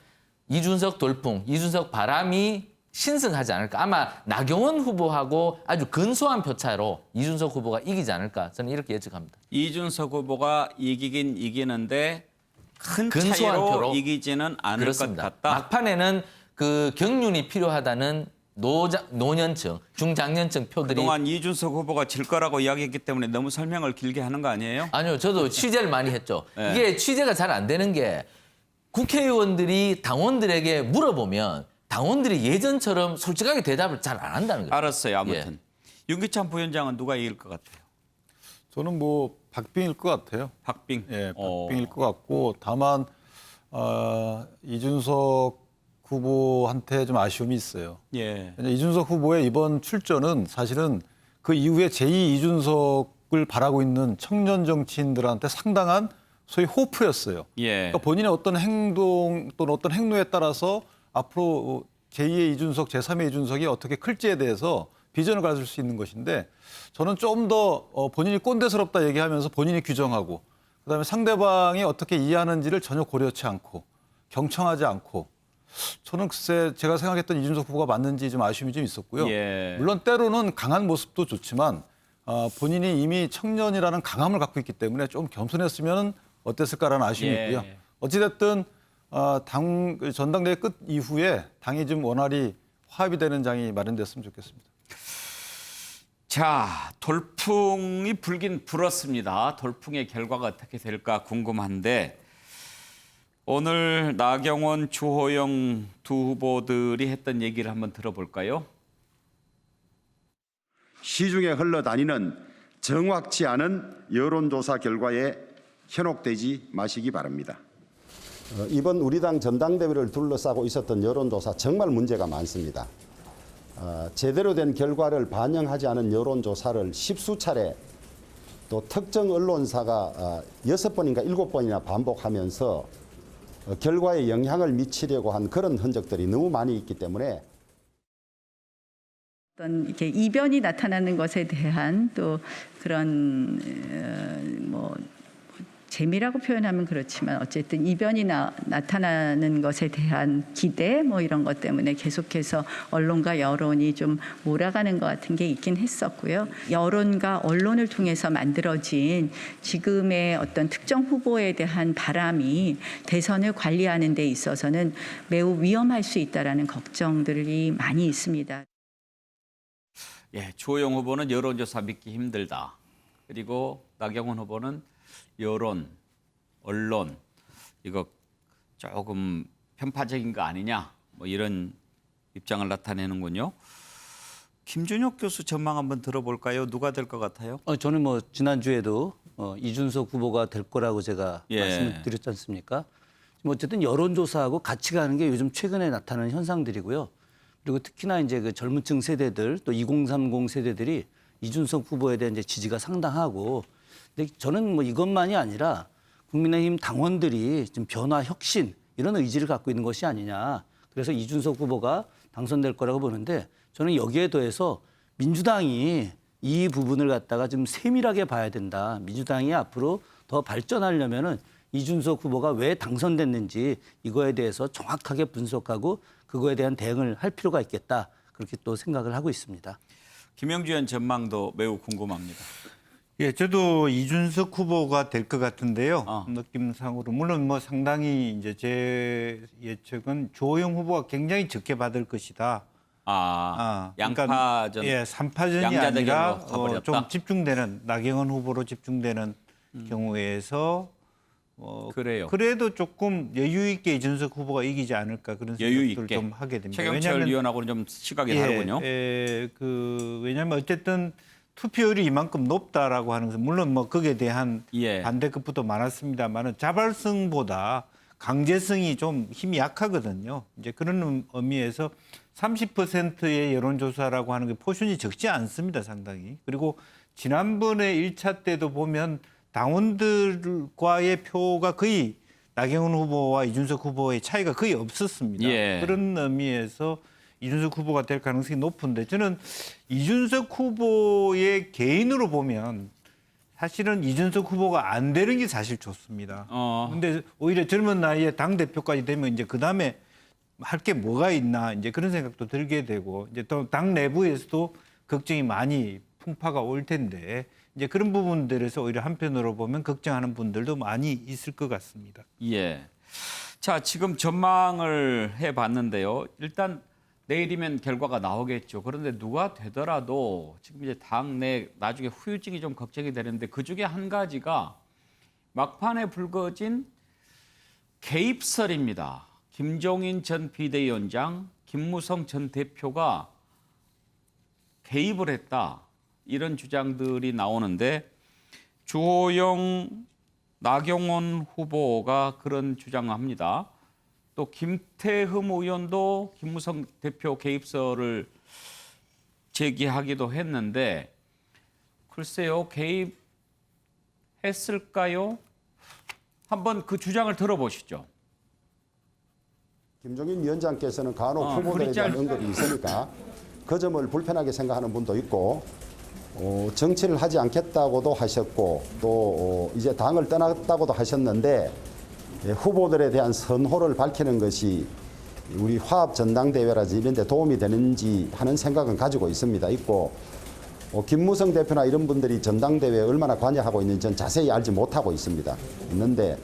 Speaker 8: 이준석 돌풍, 이준석 바람이 신승하지 않을까. 아마 나경원 후보하고 아주 근소한 표차로 이준석 후보가 이기지 않을까. 저는 이렇게 예측합니다.
Speaker 1: 이준석 후보가 이기긴 이기는데 큰
Speaker 8: 근소한
Speaker 1: 차이로
Speaker 8: 표로
Speaker 1: 이기지는 않을
Speaker 8: 그렇습니다.
Speaker 1: 것 같다.
Speaker 8: 막판에는 그 경륜이 필요하다는 노년층, 중장년층 표들이
Speaker 1: 그동안 이준석 후보가 질 거라고 이야기했기 때문에 너무 설명을 길게 하는 거 아니에요?
Speaker 8: 아니요, 저도 취재를 많이 했죠.
Speaker 1: 네.
Speaker 8: 이게 취재가 잘 안 되는 게 국회의원들이 당원들에게 물어보면 당원들이 예전처럼 솔직하게 대답을 잘 안 한다는 거예요.
Speaker 1: 알았어요. 아무튼 윤기찬 부위원장은 누가 이길 것 같아요?
Speaker 3: 저는 뭐 박빙일 것 같아요.
Speaker 1: 박빙.
Speaker 3: 예, 박빙일 것 같고 다만 이준석 후보한테 좀 아쉬움이 있어요.
Speaker 1: 예.
Speaker 3: 이준석 후보의 이번 출전은 사실은 그 이후에 제2 이준석을 바라고 있는 청년 정치인들한테 상당한 소위 호프였어요.
Speaker 1: 예.
Speaker 3: 그러니까 본인의 어떤 행동 또는 어떤 행동에 따라서 앞으로 제2의 이준석, 제3의 이준석이 어떻게 클지에 대해서 비전을 가질 수 있는 것인데 저는 좀 더 본인이 꼰대스럽다 얘기하면서 본인이 규정하고 그다음에 상대방이 어떻게 이해하는지를 전혀 고려치 않고 경청하지 않고 저는 글쎄 제가 생각했던 이준석 후보가 맞는지 좀 아쉬움이 좀 있었고요.
Speaker 1: 예.
Speaker 3: 물론 때로는 강한 모습도 좋지만 본인이 이미 청년이라는 강함을 갖고 있기 때문에 좀 겸손했으면 어땠을까라는 아쉬움이
Speaker 1: 예.
Speaker 3: 있고요. 어찌됐든 전당대회 끝 이후에 당이 좀 원활히 화합이 되는 장이 마련됐으면 좋겠습니다.
Speaker 1: 자, 돌풍이 불긴 불었습니다. 돌풍의 결과가 어떻게 될까 궁금한데 오늘 나경원, 주호영 두 후보들이 했던 얘기를 한번 들어볼까요?
Speaker 20: 시중에 흘러다니는 정확치 않은 여론조사 결과에 현혹되지 마시기 바랍니다.
Speaker 21: 이번 우리 당 전당대회를 둘러싸고 있었던 여론조사 정말 문제가 많습니다. 제대로 된 결과를 반영하지 않은 여론조사를 10수차례 또 특정 언론사가 6번인가 7번이나 반복하면서 결과에 영향을 미치려고 한 그런 흔적들이 너무 많이 있기 때문에
Speaker 18: 어떤 이렇게 이변이 나타나는 것에 대한 또 그런 재미라고 표현하면 그렇지만 어쨌든 이변이 나타나는 것에 대한 기대 이런 것 때문에 계속해서 언론과 여론이 좀 몰아가는 것 같은 게 있긴 했었고요. 여론과 언론을 통해서 만들어진 지금의 어떤 특정 후보에 대한 바람이 대선을 관리하는 데 있어서는 매우 위험할 수 있다라는 걱정들이 많이 있습니다.
Speaker 1: 예, 주호영 후보는 여론조사 믿기 힘들다. 그리고 나경원 후보는 여론, 언론 이거 조금 편파적인 거 아니냐 이런 입장을 나타내는군요. 김준혁 교수 전망 한번 들어볼까요? 누가 될 것 같아요?
Speaker 7: 저는 지난주에도 이준석 후보가 될 거라고 제가 말씀을 드렸지 않습니까? 어쨌든 여론조사하고 같이 가는 게 요즘 최근에 나타나는 현상들이고요. 그리고 특히나 이제 그 젊은층 세대들 또 2030 세대들이 이준석 후보에 대한 이제 지지가 상당하고 근데 저는 이것만이 아니라 국민의힘 당원들이 좀 변화, 혁신 이런 의지를 갖고 있는 것이 아니냐. 그래서 이준석 후보가 당선될 거라고 보는데 저는 여기에 더해서 민주당이 이 부분을 갖다가 좀 세밀하게 봐야 된다. 민주당이 앞으로 더 발전하려면은 이준석 후보가 왜 당선됐는지 이거에 대해서 정확하게 분석하고 그거에 대한 대응을 할 필요가 있겠다. 그렇게 또 생각을 하고 있습니다.
Speaker 1: 김영주 의원 전망도 매우 궁금합니다.
Speaker 4: 예, 저도 이준석 후보가 될 것 같은데요. 느낌상으로 물론 상당히 이제 제 예측은 주호영 후보가 굉장히 적게 받을 것이다.
Speaker 1: 양파전.
Speaker 4: 그러니까, 3파전이 아니라 좀 집중되는 나경원 후보로 집중되는 경우에서
Speaker 1: 그래요.
Speaker 4: 그래도 조금 여유 있게 이준석 후보가 이기지 않을까 그런 생각들을 좀 하게 됩니다.
Speaker 1: 최경철 위원하고는 좀 시각이 다르군요.
Speaker 4: 왜냐하면 어쨌든 투표율이 이만큼 높다라고 하는 것은 물론 거기에 대한 반대급부도 많았습니다만은 자발성보다 강제성이 좀 힘이 약하거든요. 이제 그런 의미에서 30%의 여론조사라고 하는 게 포션이 적지 않습니다, 상당히. 그리고 지난번에 1차 때도 보면 당원들과의 표가 거의 나경원 후보와 이준석 후보의 차이가 거의 없었습니다.
Speaker 1: 예.
Speaker 4: 그런 의미에서 이준석 후보가 될 가능성이 높은데 저는 이준석 후보의 개인으로 보면 사실은 이준석 후보가 안 되는 게 사실 좋습니다. 근데 오히려 젊은 나이에 당대표까지 되면 이제 그다음에 할 게 뭐가 있나 이제 그런 생각도 들게 되고 이제 또 당 내부에서도 걱정이 많이 풍파가 올 텐데 이제 그런 부분들에서 오히려 한편으로 보면 걱정하는 분들도 많이 있을 것 같습니다.
Speaker 1: 예. 자, 지금 전망을 해봤는데요. 일단 내일이면 결과가 나오겠죠. 그런데 누가 되더라도 지금 이제 당내 나중에 후유증이 좀 걱정이 되는데 그 중에 한 가지가 막판에 불거진 개입설입니다. 김종인 전 비대위원장, 김무성 전 대표가 개입을 했다. 이런 주장들이 나오는데 주호영, 나경원 후보가 그런 주장을 합니다. 또 김태흠 의원도 김무성 대표 개입설을 제기하기도 했는데 글쎄요, 개입했을까요? 한번 그 주장을 들어보시죠.
Speaker 21: 김종인 위원장께서는 간혹 후보들에 대한 언급이 있으니까 그 점을 불편하게 생각하는 분도 있고 정치를 하지 않겠다고도 하셨고 또 이제 당을 떠났다고도 하셨는데 후보들에 대한 선호를 밝히는 것이 우리 화합 전당대회라든지 이런 데 도움이 되는지 하는 생각은 가지고 있고 김무성 대표나 이런 분들이 전당대회에 얼마나 관여하고 있는지 전 자세히 알지 못하고 있는데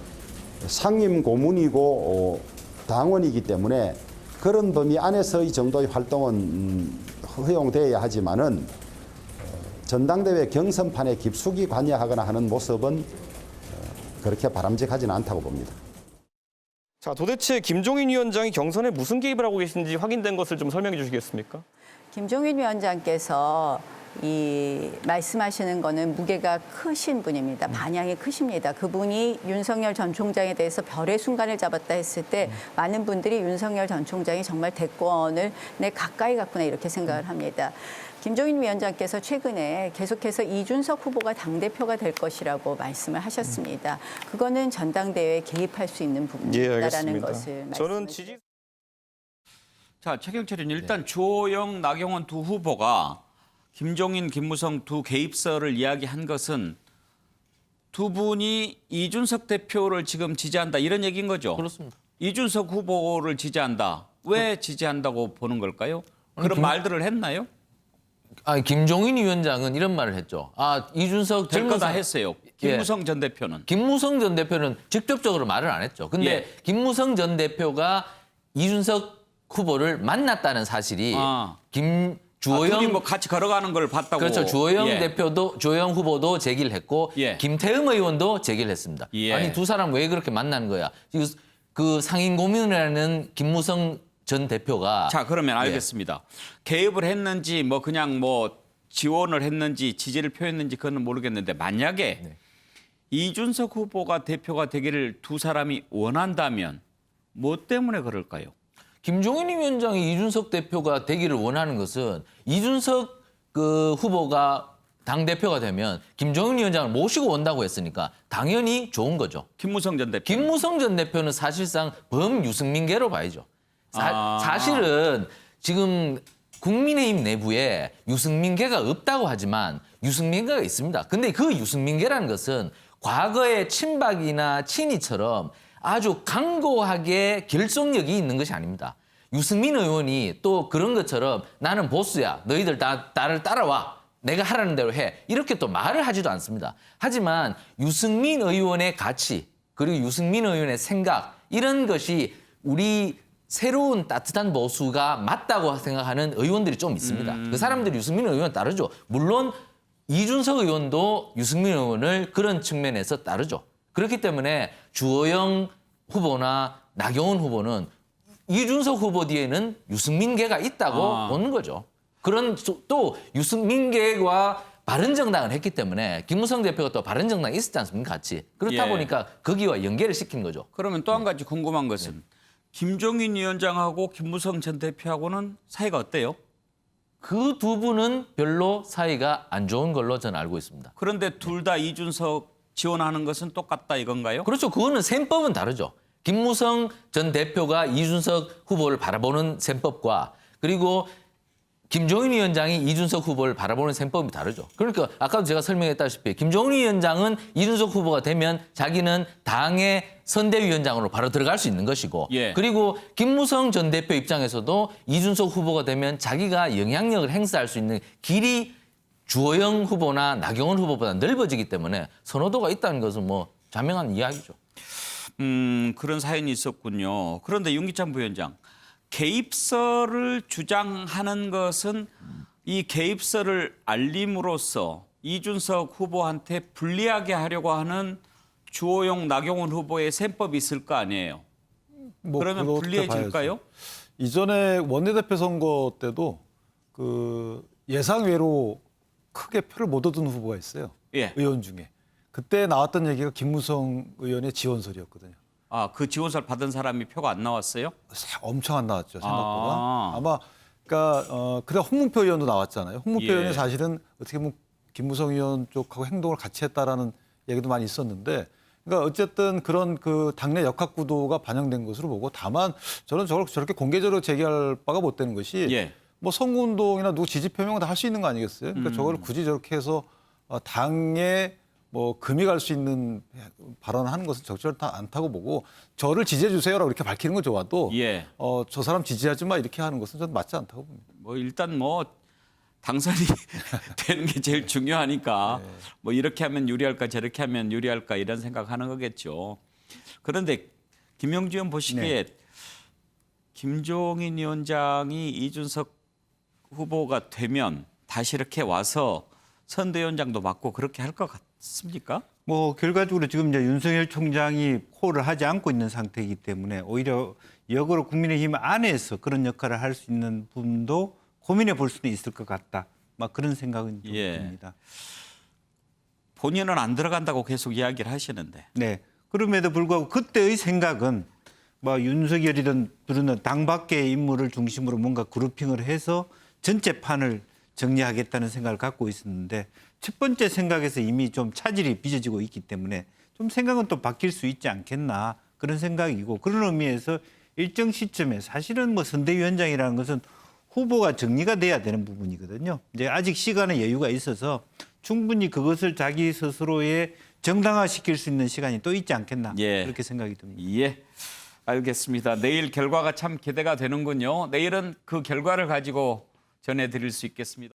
Speaker 21: 상임 고문이고 당원이기 때문에 그런 범위 안에서 이 정도의 활동은 허용되어야 하지만은 전당대회 경선판에 깊숙이 관여하거나 하는 모습은 그렇게 바람직하지는 않다고 봅니다.
Speaker 19: 자, 도대체 김종인 위원장이 경선에 무슨 개입을 하고 계신지 확인된 것을 좀 설명해 주시겠습니까?
Speaker 18: 김종인 위원장께서 이 말씀하시는 거는 무게가 크신 분입니다. 반향이 크십니다. 그분이 윤석열 전 총장에 대해서 별의 순간을 잡았다 했을 때 많은 분들이 윤석열 전 총장이 정말 대권을 가까이 갔구나 이렇게 생각을 합니다. 김종인 위원장께서 최근에 계속해서 이준석 후보가 당대표가 될 것이라고 말씀을 하셨습니다. 그거는 전당대회에 개입할 수 있는 부분이다라는 것을
Speaker 19: 저는
Speaker 18: 말씀을
Speaker 1: 자, 최경철 의원, 일단 주호영, 나경원 두 후보가 김종인, 김무성 두 개입설을 이야기한 것은 두 분이 이준석 대표를 지금 지지한다 이런 얘기인 거죠?
Speaker 8: 그렇습니다.
Speaker 1: 이준석 후보를 지지한다. 왜 지지한다고 보는 걸까요? 그런 말들을 했나요?
Speaker 8: 김종인 위원장은 이런 말을 했죠. 이준석
Speaker 1: 될 거다 했어요. 김무성 전 대표는.
Speaker 8: 김무성 전 대표는 직접적으로 말을 안 했죠. 근데 김무성 전 대표가 이준석 후보를 만났다는 사실이 주호영
Speaker 1: 둘이 뭐 같이 걸어가는 걸 봤다고.
Speaker 8: 그렇죠. 주호영 후보도 제기를 했고 김태흠 의원도 제기를 했습니다. 아니 두 사람 왜 그렇게 만나는 거야? 그 상임 고문이라는 김무성 전 대표가
Speaker 1: 자, 그러면 알겠습니다. 개입을 했는지 뭐 그냥 뭐 지원을 했는지 지지를 표했는지 그건 모르겠는데 만약에 이준석 후보가 대표가 되기를 두 사람이 원한다면 뭐 때문에 그럴까요?
Speaker 8: 김종인 위원장이 이준석 대표가 되기를 원하는 것은 이준석 그 후보가 당대표가 되면 김종인 위원장을 모시고 온다고 했으니까 당연히 좋은 거죠.
Speaker 1: 김무성 전 대표.
Speaker 8: 김무성 전 대표는 사실상 범유승민계로 봐야죠. 사실은 지금 국민의힘 내부에 유승민계가 없다고 하지만 유승민계가 있습니다. 근데 그 유승민계라는 것은 과거의 친박이나 친이처럼 아주 강고하게 결속력이 있는 것이 아닙니다. 유승민 의원이 또 그런 것처럼 나는 보스야. 너희들 나를 따라와. 내가 하라는 대로 해. 이렇게 또 말을 하지도 않습니다. 하지만 유승민 의원의 가치 그리고 유승민 의원의 생각 이런 것이 우리 새로운 따뜻한 보수가 맞다고 생각하는 의원들이 좀 있습니다. 그 사람들이 유승민 의원을 따르죠. 물론 이준석 의원도 유승민 의원을 그런 측면에서 따르죠. 그렇기 때문에 주호영 후보나 나경원 후보는 이준석 후보 뒤에는 유승민계가 있다고 보는 거죠. 그런 또 유승민계와 바른정당을 했기 때문에 김무성 대표가 또 바른정당에 있었지 않습니까? 같이. 그렇다 보니까 거기와 연계를 시킨 거죠.
Speaker 1: 그러면 또 한 가지 궁금한 것은 김종인 위원장하고 김무성 전 대표하고는 사이가 어때요?
Speaker 8: 그 두 분은 별로 사이가 안 좋은 걸로 저는 알고 있습니다.
Speaker 1: 그런데 둘 다 이준석 지원하는 것은 똑같다 이건가요?
Speaker 8: 그렇죠. 그거는 셈법은 다르죠. 김무성 전 대표가 이준석 후보를 바라보는 셈법과 그리고 김종인 위원장이 이준석 후보를 바라보는 셈법이 다르죠. 그러니까 아까도 제가 설명했다시피 김종인 위원장은 이준석 후보가 되면 자기는 당의 선대위원장으로 바로 들어갈 수 있는 것이고
Speaker 1: 예.
Speaker 8: 그리고 김무성 전 대표 입장에서도 이준석 후보가 되면 자기가 영향력을 행사할 수 있는 길이 주호영 후보나 나경원 후보보다 넓어지기 때문에 선호도가 있다는 것은 뭐 자명한 이야기죠.
Speaker 1: 그런 사연이 있었군요. 그런데 윤기찬 부위원장, 개입설을 주장하는 것은 이 개입설을 알림으로써 이준석 후보한테 불리하게 하려고 하는 주호영, 나경원 후보의 셈법이 있을 거 아니에요. 그러면
Speaker 3: 그렇게
Speaker 1: 불리해질까요?
Speaker 3: 봐야죠. 이전에 원내대표 선거 때도 그 예상외로 크게 표를 못 얻은 후보가 있어요.
Speaker 1: 예.
Speaker 3: 의원 중에. 그때 나왔던 얘기가 김무성 의원의 지원설이었거든요.
Speaker 1: 아, 그 지원설 받은 사람이 표가 안 나왔어요?
Speaker 3: 엄청 안 나왔죠, 생각보다. 아마 그러니까 그때 홍문표 의원도 나왔잖아요. 홍문표
Speaker 1: 예.
Speaker 3: 의원이 사실은 어떻게 보면 김무성 의원 쪽하고 행동을 같이 했다라는 얘기도 많이 있었는데, 그러니까 어쨌든 그런 그 당내 역학 구도가 반영된 것으로 보고, 다만 저는 저렇게 공개적으로 제기할 바가 못 되는 것이
Speaker 1: 예.
Speaker 3: 뭐 선거운동이나 누구 지지 표명은 다 할 수 있는 거 아니겠어요? 그러니까 저걸 굳이 저렇게 해서 당에 뭐 금이 갈 수 있는 발언을 하는 것은 적절치 않다고 보고, 저를 지지해 주세요라고 이렇게 밝히는 건 좋아도
Speaker 1: 예.
Speaker 3: 저 사람 지지하지 마 이렇게 하는 것은 저는 맞지 않다고 봅니다.
Speaker 1: 뭐 일단 뭐 당선이 되는 게 제일 중요하니까
Speaker 3: 네.
Speaker 1: 뭐 이렇게 하면 유리할까 저렇게 하면 유리할까 이런 생각하는 거겠죠. 그런데 김영주 의원 보시기에 김종인 위원장이 이준석 후보가 되면 다시 이렇게 와서 선대위원장도 맡고 그렇게 할 것 같습니까?
Speaker 4: 뭐 결과적으로 지금 이제 윤석열 총장이 콜을 하지 않고 있는 상태이기 때문에 오히려 역으로 국민의힘 안에서 그런 역할을 할 수 있는 분도 고민해 볼 수도 있을 것 같다. 막 그런 생각은 좀 듭니다.
Speaker 1: 본인은 안 들어간다고 계속 이야기를 하시는데.
Speaker 4: 네. 그럼에도 불구하고 그때의 생각은 뭐 윤석열이든 부르는 당 밖의 인물을 중심으로 뭔가 그룹핑을 해서 전체 판을 정리하겠다는 생각을 갖고 있었는데, 첫 번째 생각에서 이미 좀 차질이 빚어지고 있기 때문에 좀 생각은 또 바뀔 수 있지 않겠나 그런 생각이고, 그런 의미에서 일정 시점에 사실은 뭐 선대위원장이라는 것은 후보가 정리가 돼야 되는 부분이거든요. 이제 아직 시간의 여유가 있어서 충분히 그것을 자기 스스로의 정당화시킬 수 있는 시간이 또 있지 않겠나 그렇게 생각이 듭니다.
Speaker 1: 예, 알겠습니다. 내일 결과가 참 기대가 되는군요. 내일은 그 결과를 가지고 전해드릴 수 있겠습니다.